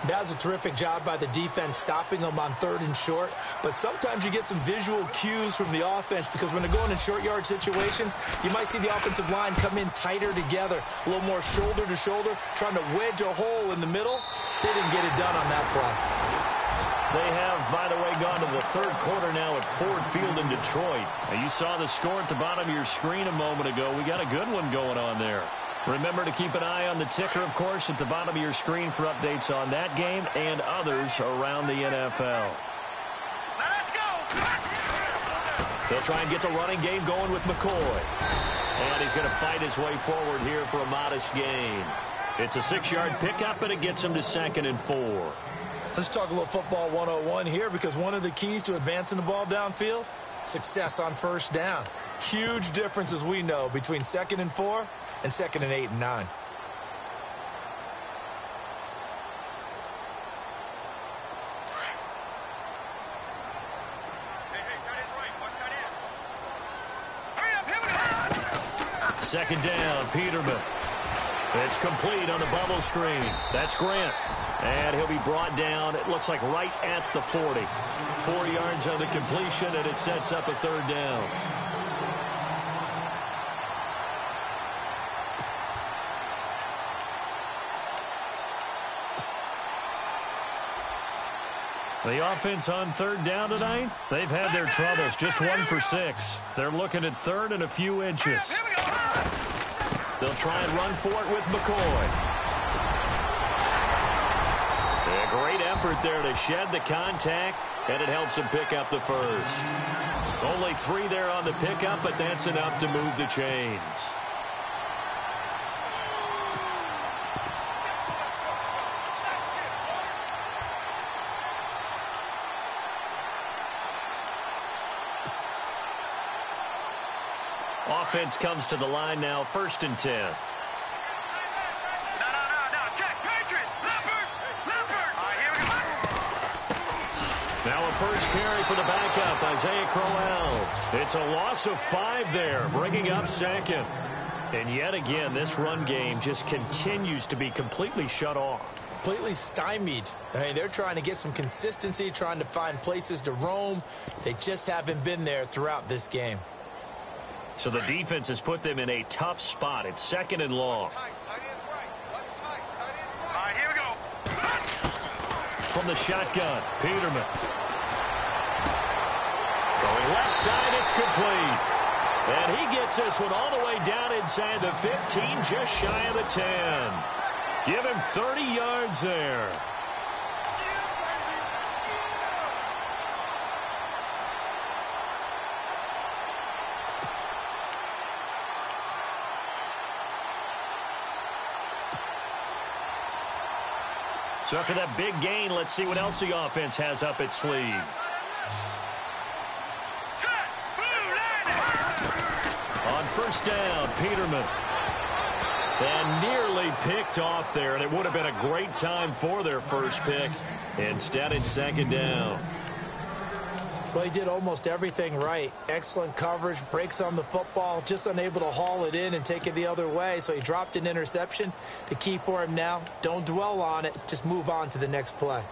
That was a terrific job by the defense stopping them on 3rd and short, but sometimes you get some visual cues from the offense, because when they're going in short yard situations, you might see the offensive line come in tighter together, a little more shoulder to shoulder, trying to wedge a hole in the middle. They didn't get it done on that play.
They have, by the way, gone to the 3rd quarter now at Ford Field in Detroit. Now, you saw the score at the bottom of your screen a moment ago. We got a good one going on there. Remember to keep an eye on the ticker, of course, at the bottom of your screen for updates on that game and others around the NFL.
Let's go!
They'll try and get the running game going with McCoy. And he's going to fight his way forward here for a modest gain. It's a 6-yard pickup, and it gets him to 2nd and 4.
Let's talk a little football 101 here, because one of the keys to advancing the ball downfield, success on 1st down. Huge difference, as we know, between 2nd and 4 and 2nd and 8 and 9.
Hurry up, here we go!
2nd down, Peterman. It's complete on the bubble screen. That's Grant. And he'll be brought down, it looks like right at the 40. 4 yards on the completion, and it sets up a 3rd down. The offense on 3rd down tonight, they've had their troubles, just 1 for 6. They're looking at 3rd and a few inches.
Here we go!
They'll try and run for it with McCoy. A great effort there to shed the contact, and it helps him pick up the 1st. Only 3 there on the pickup, but that's enough to move the chains. Offense comes to the line now, 1st and 10.
No, check, Patriot! Leopard! All right, here we go!
Now a first carry for the backup, Isaiah Crowell. It's a loss of 5 there, bringing up 2nd. And yet again, this run game just continues to be completely shut off.
Completely stymied. I mean, they're trying to get some consistency, trying to find places to roam. They just haven't been there throughout this game.
So the defense has put them in a tough spot. It's 2nd and long.
All right, here we go!
From the shotgun, Peterman. Throwing left side, it's complete. And he gets this one all the way down inside the 15, just shy of the 10. Give him 30 yards there. So after that big gain, let's see what else the offense has up its sleeve. On 1st down, Peterman. And nearly picked off there, and it would have been a great time for their first pick. Instead, it's second down.
Well, he did almost everything right. Excellent coverage, breaks on the football, just unable to haul it in and take it the other way, so he dropped an interception. The key for him now, don't dwell on it, just move on to the next play.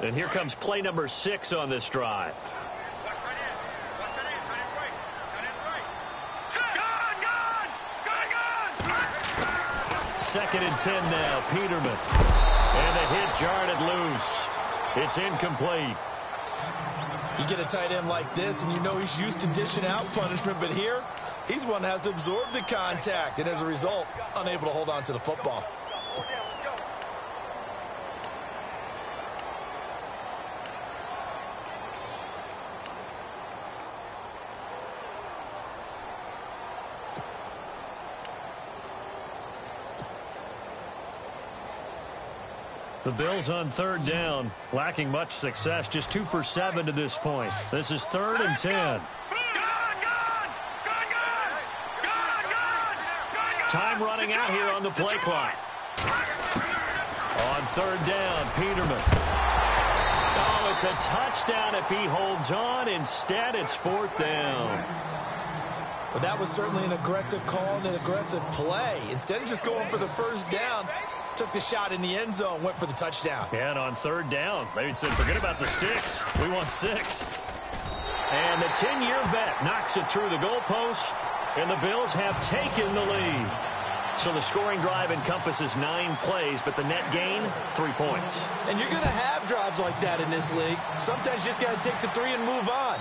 And here comes play number 6 on this drive. Second and 10 now, Peterman. And the hit jarred it loose. It's incomplete.
You get a tight end like this, and you know he's used to dishing out punishment, but here, he's one that has to absorb the contact, and as a result, unable to hold on to the football.
The Bills on third down, lacking much success, just 2 for 7 to this point. This is 3rd and 10. Time running out here on the play clock. On third down, Peterman. Oh, it's a touchdown if he holds on. Instead, it's 4th down.
Well, that was certainly an aggressive call and an aggressive play. Instead of just going for the first down, took the shot in the end zone, went for the touchdown.
And on third down, they said, forget about the sticks. We want 6. And the 10-year vet knocks it through the goalpost, and the Bills have taken the lead. So the scoring drive encompasses 9 plays, but the net gain, 3 points.
And you're going to have drives like that in this league. Sometimes you just got to take the 3 and move on.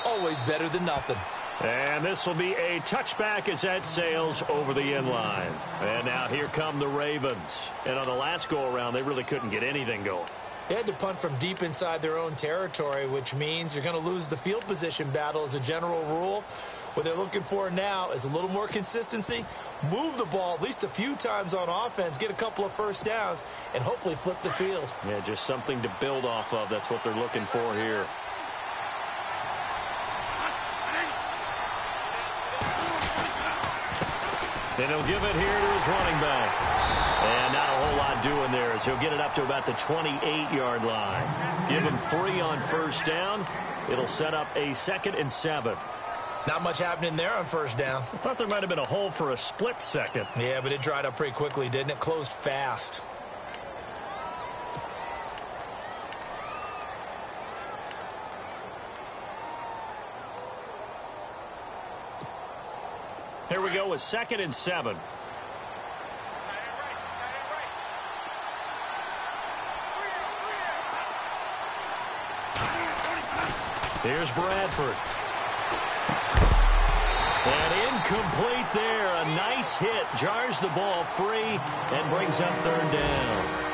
Always better than nothing.
And this will be a touchback as that sails over the end line. And now here come the Ravens. And on the last go-around, they really couldn't get anything going.
They had to punt from deep inside their own territory, which means you're going to lose the field position battle as a general rule. What they're looking for now is a little more consistency, move the ball at least a few times on offense, get a couple of first downs, and hopefully flip the field.
Yeah, just something to build off of. That's what they're looking for here. And he'll give it here to his running back. And not a whole lot doing there as he'll get it up to about the 28-yard line. Give him 3 on first down. It'll set up a 2nd and 7.
Not much happening there on first down.
I thought there might have been a hole for a split second.
Yeah, but it dried up pretty quickly, didn't it? Closed fast.
Here we go with 2nd and 7. Here's Bradford. And incomplete there. A nice hit. Jars the ball free and brings up third down.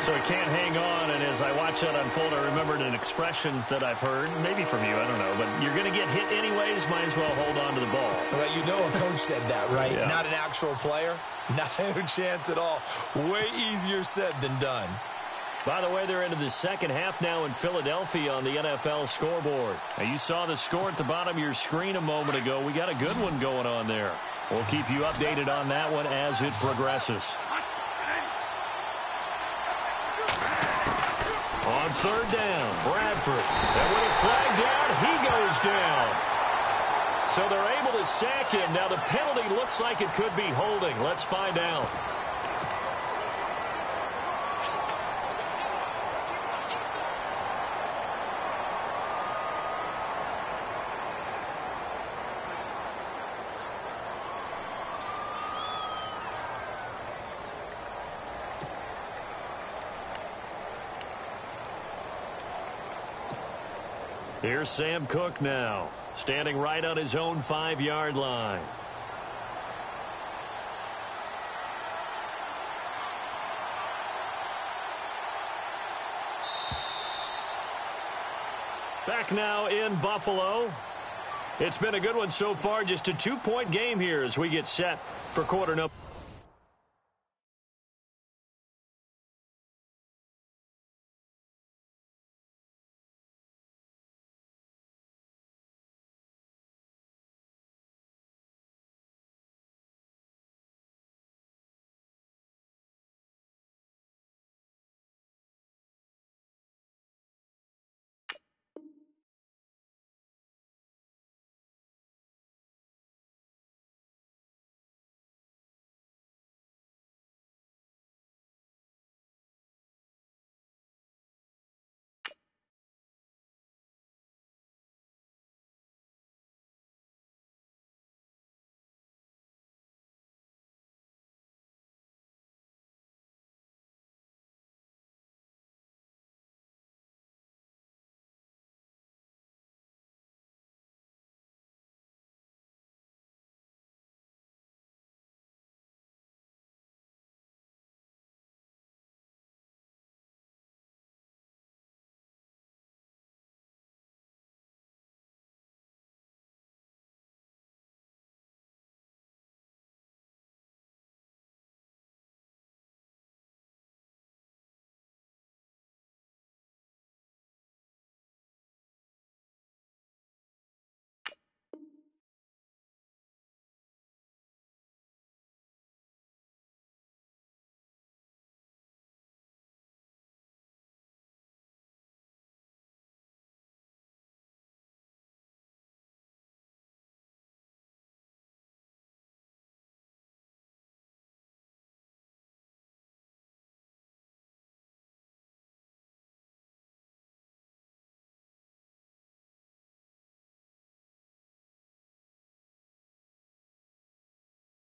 So he can't hang on, and as I watch that unfold, I remembered an expression that I've heard, maybe from you, I don't know, but you're going to get hit anyways, might as well hold on to the ball.
Well, you know a coach said that, right?
Yeah.
Not an actual player. Not a chance at all. Way easier said than done.
By the way, they're into the second half now in Philadelphia on the NFL scoreboard. Now, you saw the score at the bottom of your screen a moment ago. We got a good one going on there. We'll keep you updated on that one as it progresses. On third down, Bradford. And when he flagged down, he goes down. So they're able to sack him. Now the penalty looks like it could be holding. Let's find out. Here's Sam Cook now, standing right on his own 5-yard line. Back now in Buffalo. It's been a good one so far, just a 2-point game here as we get set for quarter number.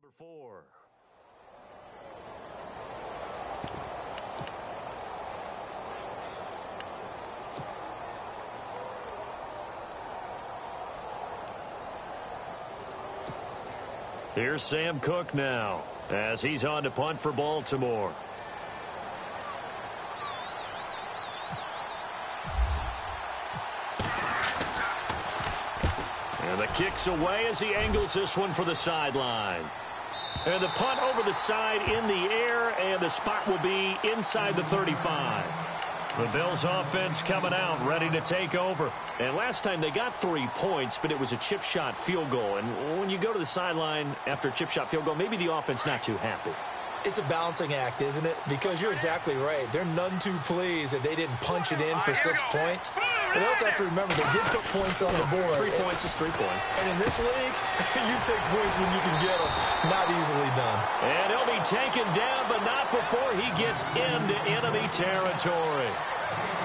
Number 4. Here's Sam Cook now as he's on to punt for Baltimore. And the kick's away as he angles this one for the sideline. And the punt over the side in the air, and the spot will be inside the 35. The Bills offense coming out, ready to take over. And last time they got 3 points, but it was a chip shot field goal. And when you go to the sideline after a chip shot field goal, maybe the offense not too happy.
It's a balancing act, isn't it? Because you're exactly right. They're none too pleased that they didn't punch it in for 6 points. But they also have to remember they did put points on the board.
3 points is 3 points.
And in this league, you take points when you can get them. Not easily done.
And he'll be taken down, but not before he gets into enemy territory.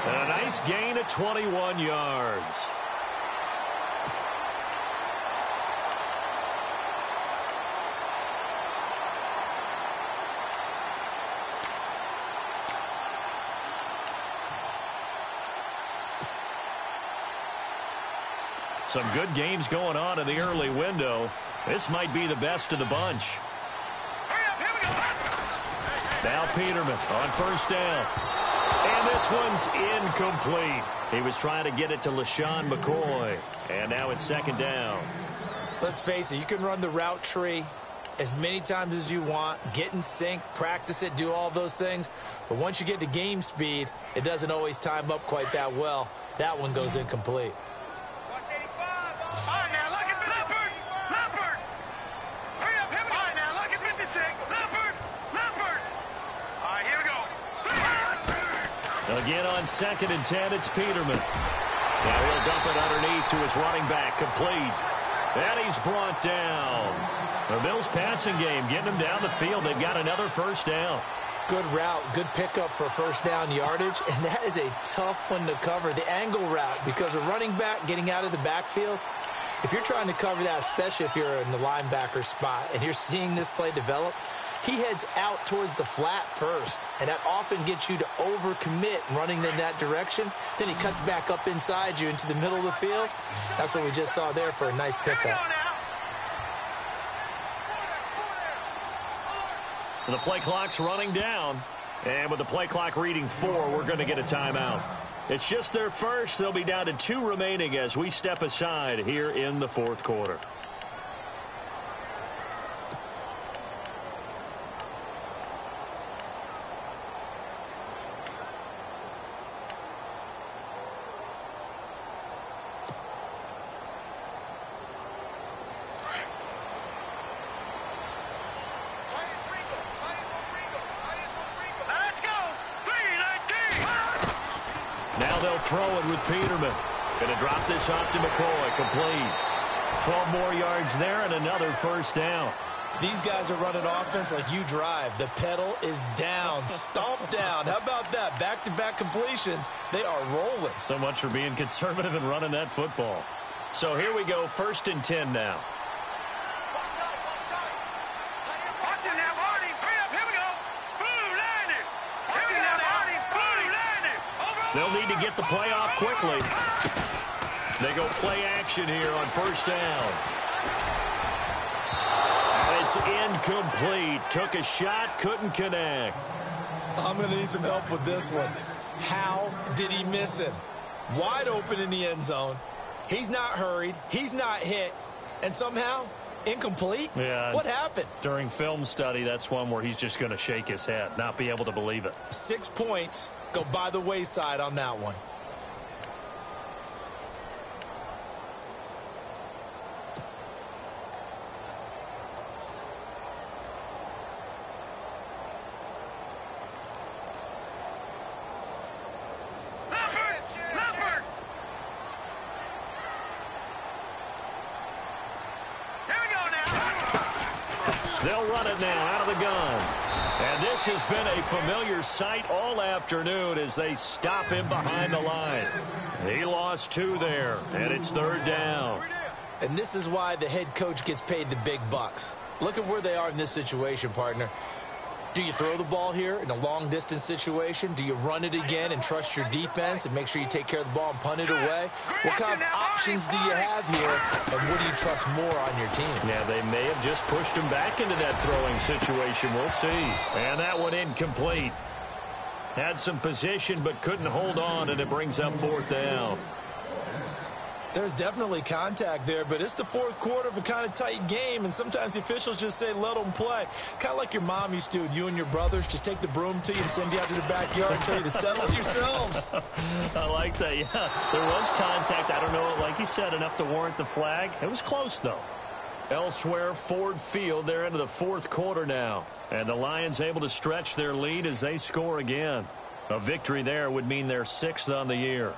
And a nice gain of 21 yards. Some good games going on in the early window. This might be the best of the bunch. Now Peterman on first down. And this one's incomplete. He was trying to get it to LaShawn McCoy. And now it's second down.
Let's face it, you can run the route tree as many times as you want, get in sync, practice it, do all those things. But once you get to game speed, it doesn't always time up quite that well. That one goes incomplete.
Again on 2nd and 10, it's Peterman. Now he'll dump it underneath to his running back, complete. And he's brought down. The Bills passing game, getting him down the field. They've got another first down.
Good route, good pickup for first down yardage, and that is a tough one to cover, the angle route, because a running back getting out of the backfield, if you're trying to cover that, especially if you're in the linebacker spot and you're seeing this play develop, he heads out towards the flat first, and that often gets you to overcommit running in that direction. Then he cuts back up inside you into the middle of the field. That's what we just saw there for a nice pickup.
The play clock's running down, and with the play clock reading 4, we're going to get a timeout. It's just their first. They'll be down to 2 remaining as we step aside here in the 4th quarter. Throw it with Peterman. Going to drop this off to McCoy. Complete. 12 more yards there and another first down.
These guys are running offense like you drive. The pedal is down. Stomp down. How about that? Back-to-back completions. They are rolling.
So much for being conservative and running that football. So here we go. 1st and 10 now. They'll need to get the play off quickly. They go play action here on first down. And it's incomplete. Took a shot, couldn't connect.
I'm going to need some help with this one. How did he miss him? Wide open in the end zone. He's not hurried. He's not hit. And somehow, incomplete?
Yeah.
What happened?
During film study, that's one where he's just going to shake his head, not be able to believe it.
6 points go by the wayside on that one.
They'll run it now out of the gun. And this has been a familiar sight all afternoon as they stop him behind the line. He lost 2 there, and it's 3rd down.
And this is why the head coach gets paid the big bucks. Look at where they are in this situation, partner. Do you throw the ball here in a long-distance situation? Do you run it again and trust your defense and make sure you take care of the ball and punt it away? What kind of options do you have here, and what do you trust more on your team?
Yeah, they may have just pushed him back into that throwing situation. We'll see. And that one incomplete. Had some position but couldn't hold on, and it brings up 4th down.
There's definitely contact there, but it's the 4th quarter of a kind of tight game, and sometimes the officials just say, let them play. Kind of like your mom used to with you and your brothers. Just take the broom to you and send you out to the backyard and tell you to settle it yourselves.
I like that, yeah. There was contact. I don't know, like you said, enough to warrant the flag. It was close, though. Elsewhere, Ford Field, they're into the 4th quarter now. And the Lions able to stretch their lead as they score again. A victory there would mean they're 6th on the year.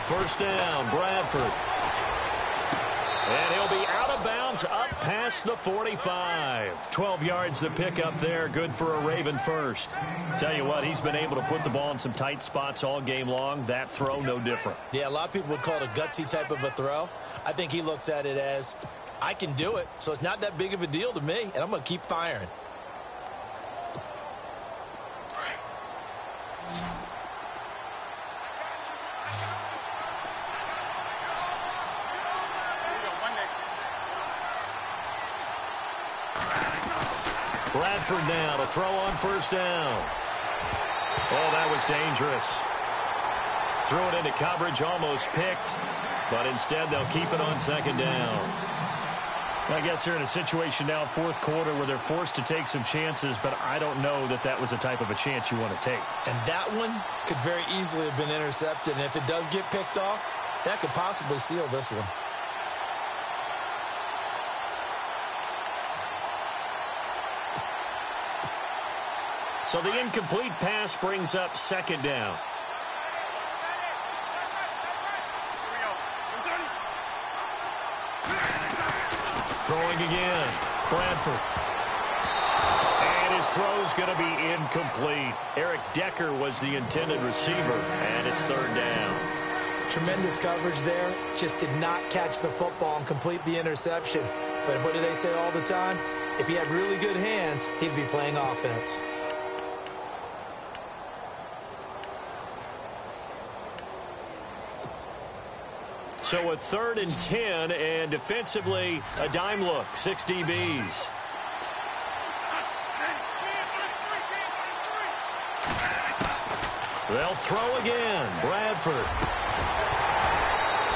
First down, Bradford. And he'll be out of bounds up past the 45. 12 yards to pick up there. Good for a Raven first. Tell you what, he's been able to put the ball in some tight spots all game long. That throw, no different.
Yeah, a lot of people would call it a gutsy type of a throw. I think he looks at it as, I can do it, so it's not that big of a deal to me, and I'm going to keep firing.
Bradford now to throw on first down. Oh, that was dangerous. Threw it into coverage, almost picked, but instead they'll keep it on second down. I guess they're in a situation now, 4th quarter, where they're forced to take some chances, but I don't know that that was the type of a chance you want to take.
And that one could very easily have been intercepted, and if it does get picked off, that could possibly seal this one.
So the incomplete pass brings up second down. Throwing again. Bradford. And his throw's going to be incomplete. Eric Decker was the intended receiver, and it's third down.
Tremendous coverage there. Just did not catch the football and complete the interception. But what do they say all the time? If he had really good hands, he'd be playing offense.
So a 3rd and 10, and defensively, a dime look, 6 DBs. They'll throw again, Bradford.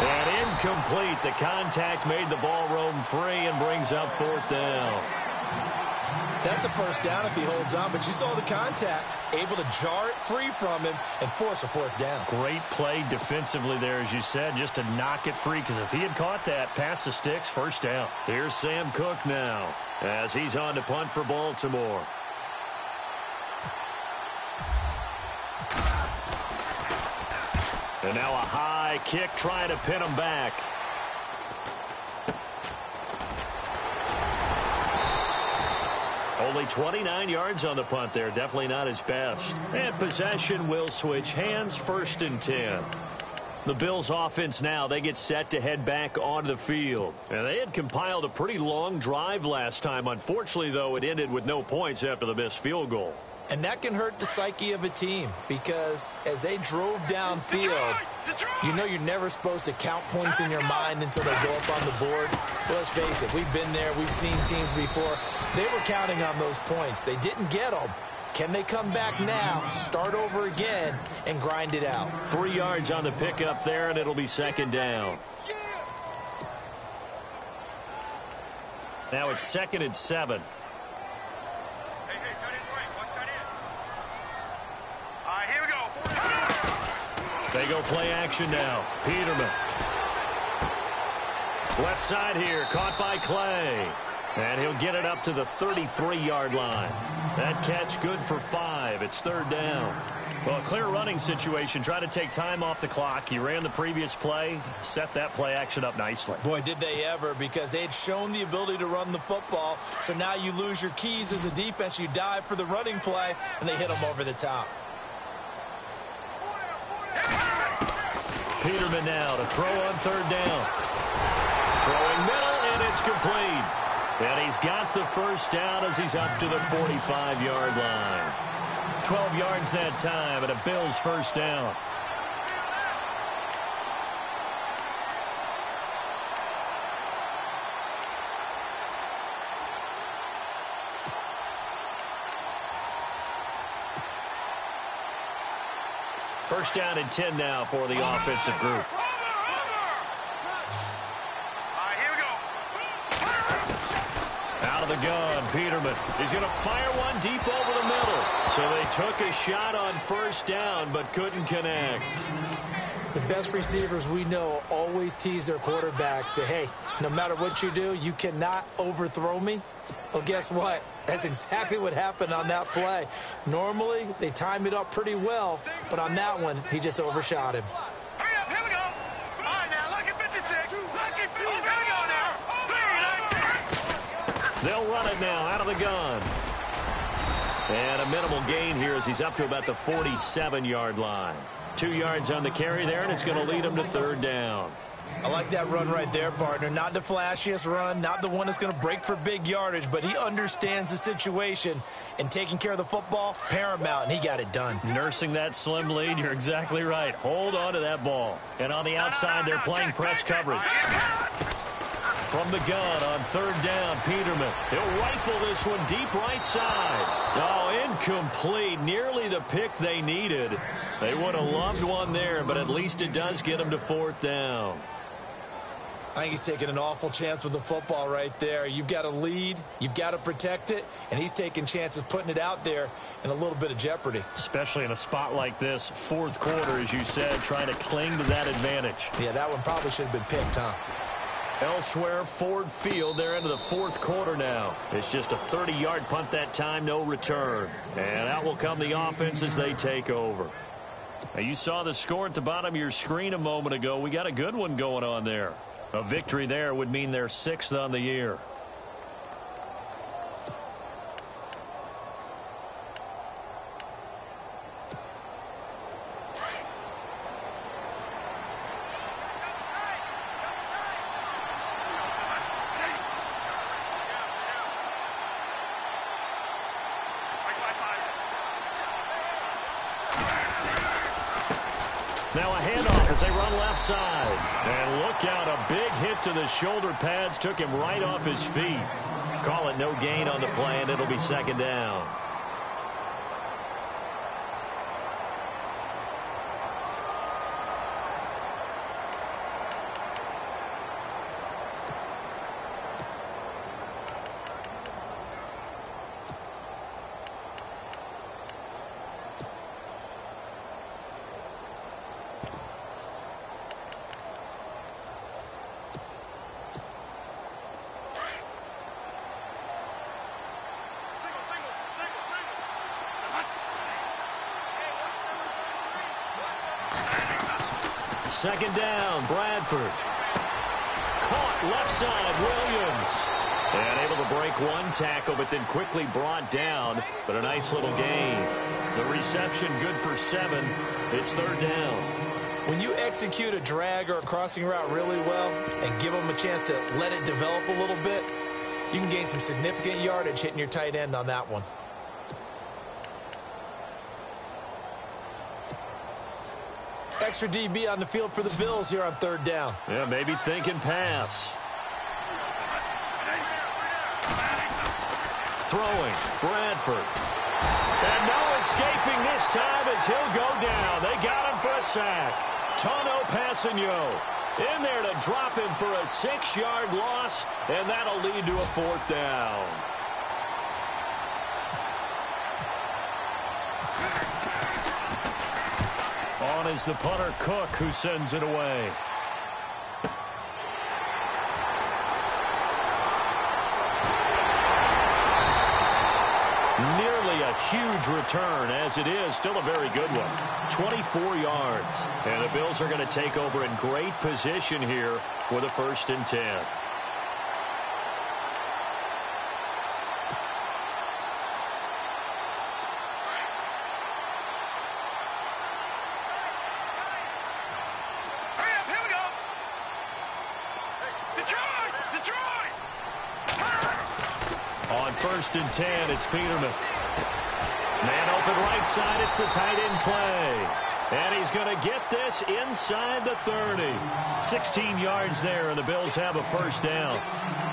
And incomplete. The contact made the ball roam free and brings up 4th down.
That's a first down if he holds on, but you saw the contact, able to jar it free from him and force a 4th down.
Great play defensively there, as you said, just to knock it free, because if he had caught that, past the sticks, first down. Here's Sam Cook now, as he's on to punt for Baltimore. And now a high kick trying to pin him back. Only 29 yards on the punt there. Definitely not his best. And possession will switch hands, 1st and 10. The Bills offense now, they get set to head back onto the field. And they had compiled a pretty long drive last time. Unfortunately, though, it ended with no points after the missed field goal.
And that can hurt the psyche of a team because as they drove downfield, you know you're never supposed to count points in your mind until they go up on the board. Well, let's face it, we've been there. We've seen teams before. They were counting on those points. They didn't get them. Can they come back now, start over again, and grind it out?
3 yards on the pickup there, and it'll be second down. Now it's 2nd and 7.
Here we go.
They go play action now. Peterman. Left side here, caught by Clay. And he'll get it up to the 33-yard line. That catch good for 5. It's 3rd down. Well, a clear running situation. Try to take time off the clock. He ran the previous play, set that play action up nicely.
Boy, did they ever, because they had shown the ability to run the football. So now you lose your keys as a defense. You dive for the running play, and they hit them over the top.
Peterman now to throw on 3rd down. Throwing middle, and it's complete. And he's got the first down as he's up to the 45-yard line. 12 yards that time, and a Bills first down. First down and 10 now for the offensive group.
Here we go.
Out of the gun, Peterman. He's going to fire one deep over the middle. So they took a shot on first down, but couldn't connect.
The best receivers we know always tease their quarterbacks that, hey, no matter what you do, you cannot overthrow me. Well, guess what? That's exactly what happened on that play. Normally, they time it up pretty well, but on that one, he just overshot him.
Hurry up, here we go. All right, now, look at 56. Look at 2. Here we go now.
They'll run it now out of the gun. And a minimal gain here as he's up to about the 47-yard line. 2 yards on the carry there, and it's going to lead him to 3rd down.
I like that run right there, partner. Not the flashiest run, not the one that's going to break for big yardage, but he understands the situation, and taking care of the football, paramount, and he got it done.
Nursing that slim lead, you're exactly right. Hold on to that ball. And on the outside, they're playing press coverage. From the gun on 3rd down, Peterman. He'll rifle this one deep right side. Oh, incomplete. Nearly the pick they needed. They would have loved one there, but at least it does get them to 4th down.
I think he's taking an awful chance with the football right there. You've got to lead, you've got to protect it, and he's taking chances putting it out there in a little bit of jeopardy.
Especially in a spot like this, 4th quarter, as you said, trying to cling to that advantage.
Yeah, that one probably should have been picked, huh?
Elsewhere, Ford Field, they're into the 4th quarter now. It's just a 30-yard punt that time, no return. And out will come the offense as they take over. Now, you saw the score at the bottom of your screen a moment ago. We got a good one going on there. A victory there would mean they're 6th on the year. Now a handoff as they run left side. And look out, a big hit to the shoulder pads took him right off his feet. Call it no gain on the play, and it'll be 2nd down. Second down, Bradford. Caught left side, Williams. And able to break one tackle, but then quickly brought down. But a nice little gain. The reception good for 7. It's 3rd down.
When you execute a drag or a crossing route really well and give them a chance to let it develop a little bit, you can gain some significant yardage hitting your tight end on that one. Extra DB on the field for the Bills here on third down.
Yeah, maybe thinking pass. Throwing, Bradford. And no escaping this time as he'll go down. They got him for a sack. Tono Passigno in there to drop him for a 6-yard loss, and that'll lead to a 4th down. On is the punter, Cook, who sends it away. Nearly a huge return, as it is still a very good one. 24 yards. And the Bills are going to take over in great position here with a 1st and 10. On 1st and 10, it's Peterman. Man open right side, it's the tight end play. And he's going to get this inside the 30. 16 yards there, and the Bills have a 1st down.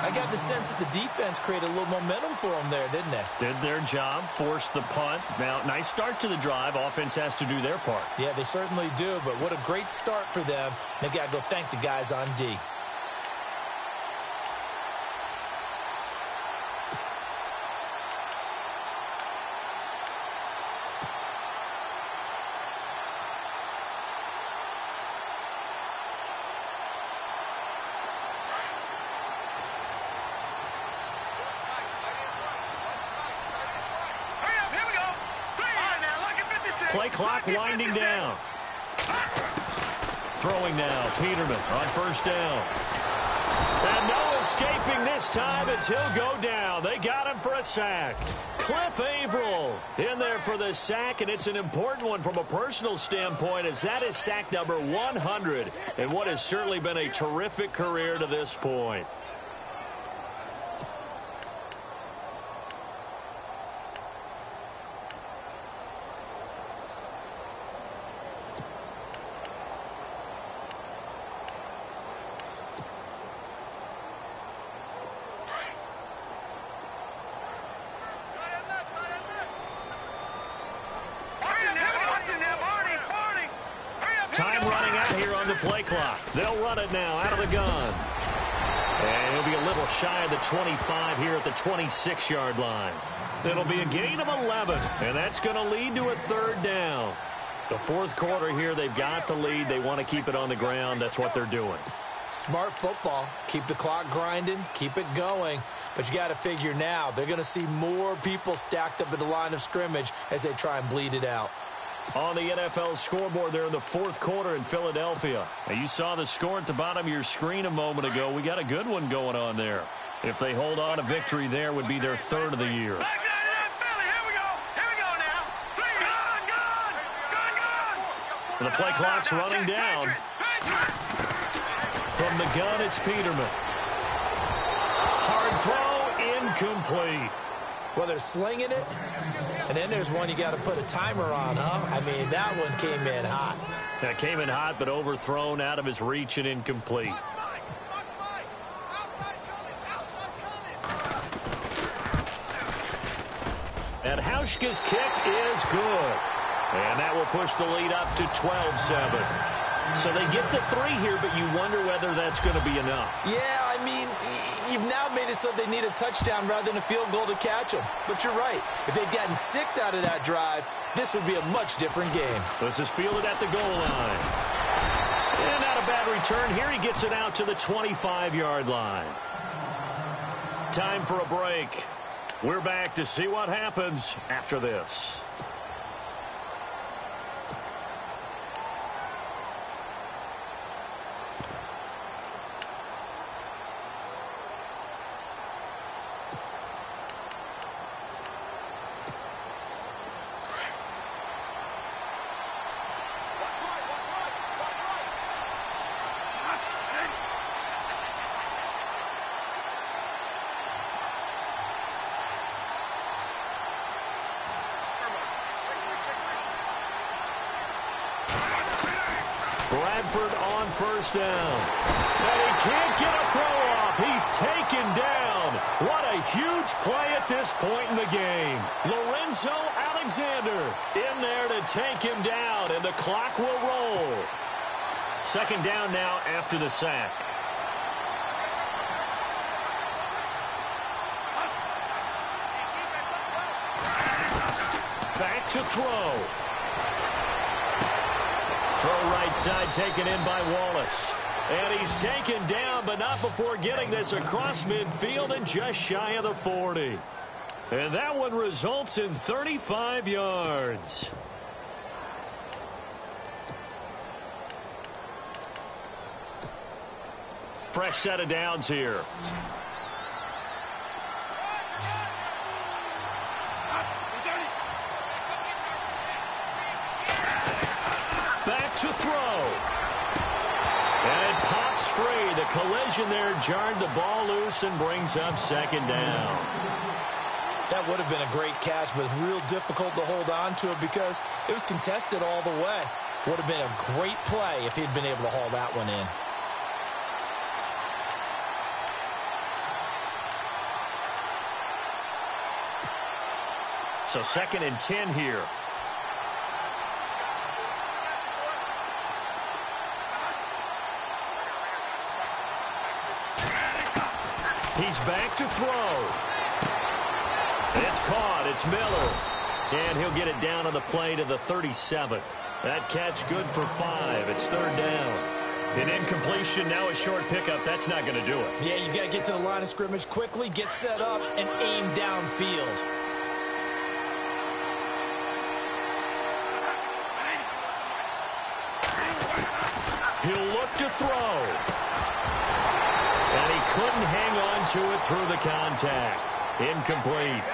I got the sense that the defense created a little momentum for them there, didn't they?
Did their job, forced the punt. Now, nice start to the drive. Offense has to do their part.
Yeah, they certainly do, but what a great start for them. They've got to go thank the guys on D.
Play clock winding down. Throwing now, Peterman on 1st down. And no escaping this time as he'll go down. They got him for a sack. Cliff Averill in there for the sack, and it's an important one from a personal standpoint, as that is sack number 100 in what has certainly been a terrific career to this point. Time running out here on the play clock. They'll run it now out of the gun. And he'll be a little shy of the 25 here at the 26-yard line. It'll be a gain of 11, and that's going to lead to a 3rd down. The 4th quarter here, they've got the lead. They want to keep it on the ground. That's what they're doing.
Smart football. Keep the clock grinding. Keep it going. But you got to figure now, they're going to see more people stacked up at the line of scrimmage as they try and bleed it out.
On the NFL scoreboard there in the 4th quarter in Philadelphia. Now, you saw the score at the bottom of your screen a moment ago. We got a good one going on there. If they hold on, a victory there would be their 3rd of the year. The play clock's running down. From the gun, it's Peterman. Hard throw, incomplete.
Well, they're slinging it, and then there's one you got to put a timer on, huh? I mean, that one came in hot.
That came in hot, but overthrown, out of his reach, and incomplete. And Hauschka's kick is good. And that will push the lead up to 12-7. So they get the 3 here, but you wonder whether that's going to be enough.
Yeah, I mean, you've now made it so they need a touchdown rather than a field goal to catch them. But you're right. If they'd gotten 6 out of that drive, this would be a much different game.
This is fielded at the goal line. And not a bad return. Here he gets it out to the 25-yard line. Time for a break. We're back to see what happens after this. Bradford on first down. And he can't get a throw off. He's taken down. What a huge play at this point in the game. Lorenzo Alexander in there to take him down, and the clock will roll. Second down now after the sack. Back to throw. Throw right side taken in by Wallace. And he's taken down, but not before getting this across midfield and just shy of the 40. And that one results in 35 yards. Fresh set of downs here. Back to throw. And it pops free. The collision there jarred the ball loose and brings up second down.
That would have been a great catch, but it's real difficult to hold on to it because it was contested all the way. Would have been a great play if he'd been able to haul that one in.
So 2nd and 10 here. He's back to throw. It's caught. It's Miller. And he'll get it down on the play to the 37. That catch good for 5. It's 3rd down. An incompletion, now a short pickup. That's not going to do it.
Yeah, you got to get to the line of scrimmage quickly, get set up, and aim downfield.
He'll look to throw. And he couldn't hang on to it through the contact. Incomplete.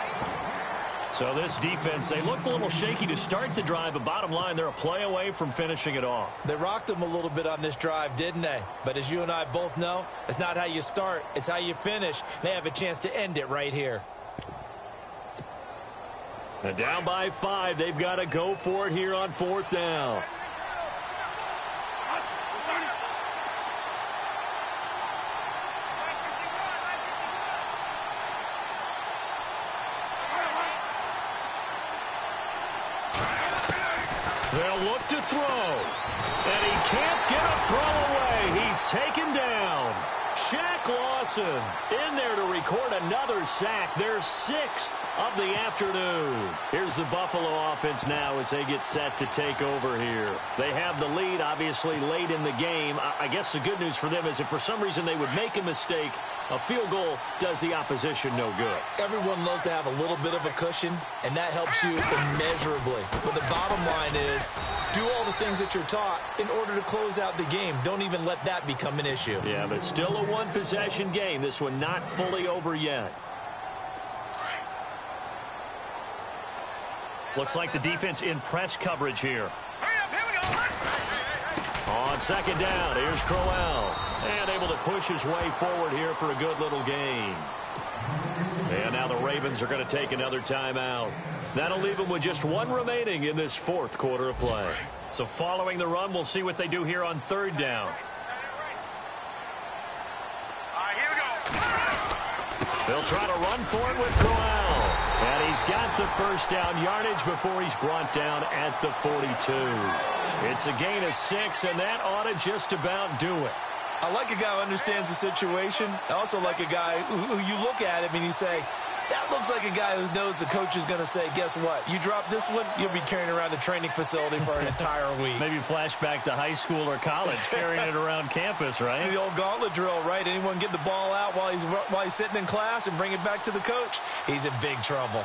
So this defense, they looked a little shaky to start the drive, but bottom line, they're a play away from finishing it off.
They rocked them a little bit on this drive, didn't they? But as you and I both know, it's not how you start, it's how you finish. They have a chance to end it right here.
And down by 5, they've got to go for it here on 4th down. They'll look to throw. And he can't get a throw away. He's taken down. Shaq Lawson in there to record another sack. Their 6th of the afternoon. Here's the Buffalo offense now as they get set to take over here. They have the lead, obviously, late in the game. I guess the good news for them is if for some reason they would make a mistake, a field goal does the opposition no good.
Everyone loves to have a little bit of a cushion, and that helps you immeasurably. But the bottom line is, do all the things that you're taught in order to close out the game. Don't even let that become an issue.
Yeah, but still a one-possession game. This one not fully over yet. Looks like the defense in press coverage here. On 2nd down, here's Crowell. And able to push his way forward here for a good little gain. And now the Ravens are going to take another timeout. That'll leave them with just 1 remaining in this 4th quarter of play. So following the run, we'll see what they do here on 3rd down.
Here we go.
They'll try to run for it with Crowell. And he's got the first down yardage before he's brought down at the 42. It's a gain of 6, and that ought to just about do it.
I like a guy who understands the situation. I also like a guy who you look at him and you say, that looks like a guy who knows the coach is going to say, guess what? You drop this one, you'll be carrying around the training facility for an entire week.
Maybe flashback to high school or college, carrying it around campus, right?
The old gauntlet drill, right? Anyone get the ball out while he's sitting in class and bring it back to the coach? He's in big trouble.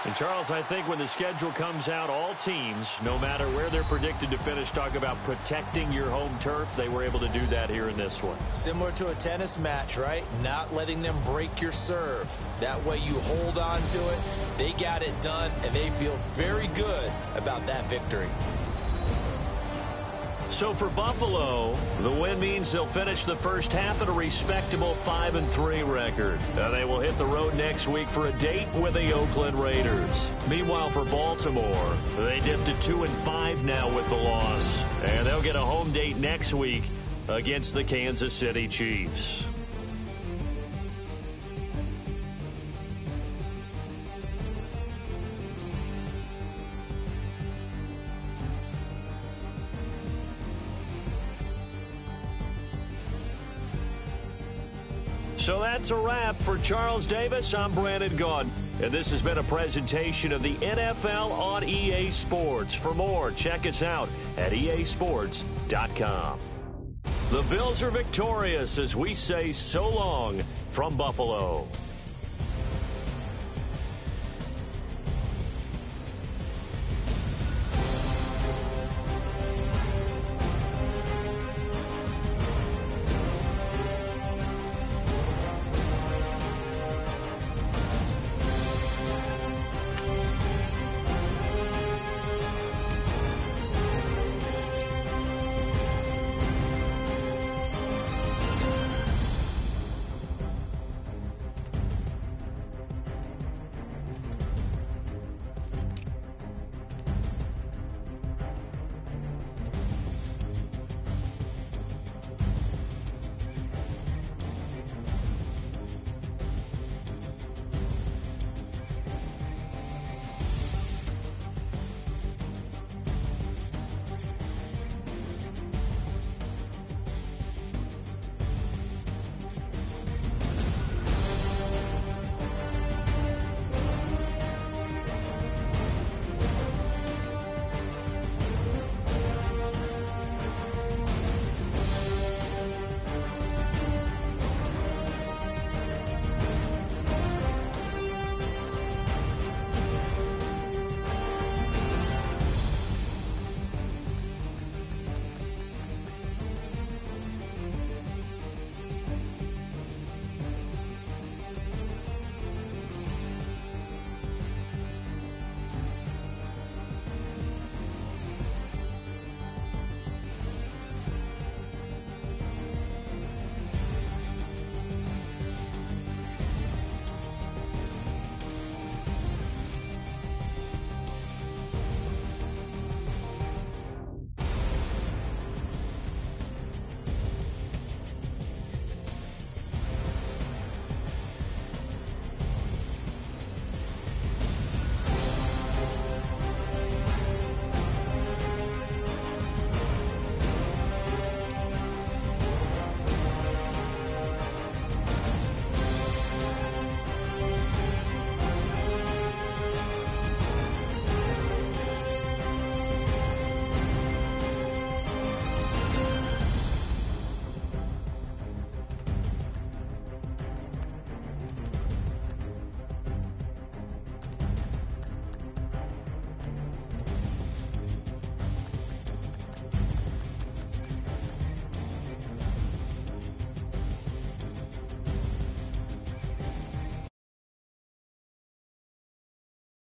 And, Charles, I think when the schedule comes out, all teams, no matter where they're predicted to finish, talk about protecting your home turf. They were able to do that here in this one.
Similar to a tennis match, right? Not letting them break your serve. That way you hold on to it. They got it done, and they feel very good about that victory.
So for Buffalo, the win means they'll finish the first half at a respectable 5-3 record. They will hit the road next week for a date with the Oakland Raiders. Meanwhile, for Baltimore, they dipped to 2-5 now with the loss. And they'll get a home date next week against the Kansas City Chiefs. So that's a wrap. For Charles Davis, I'm Brandon Gaudin. And this has been a presentation of the NFL on EA Sports. For more, check us out at easports.com. The Bills are victorious as we say so long from Buffalo.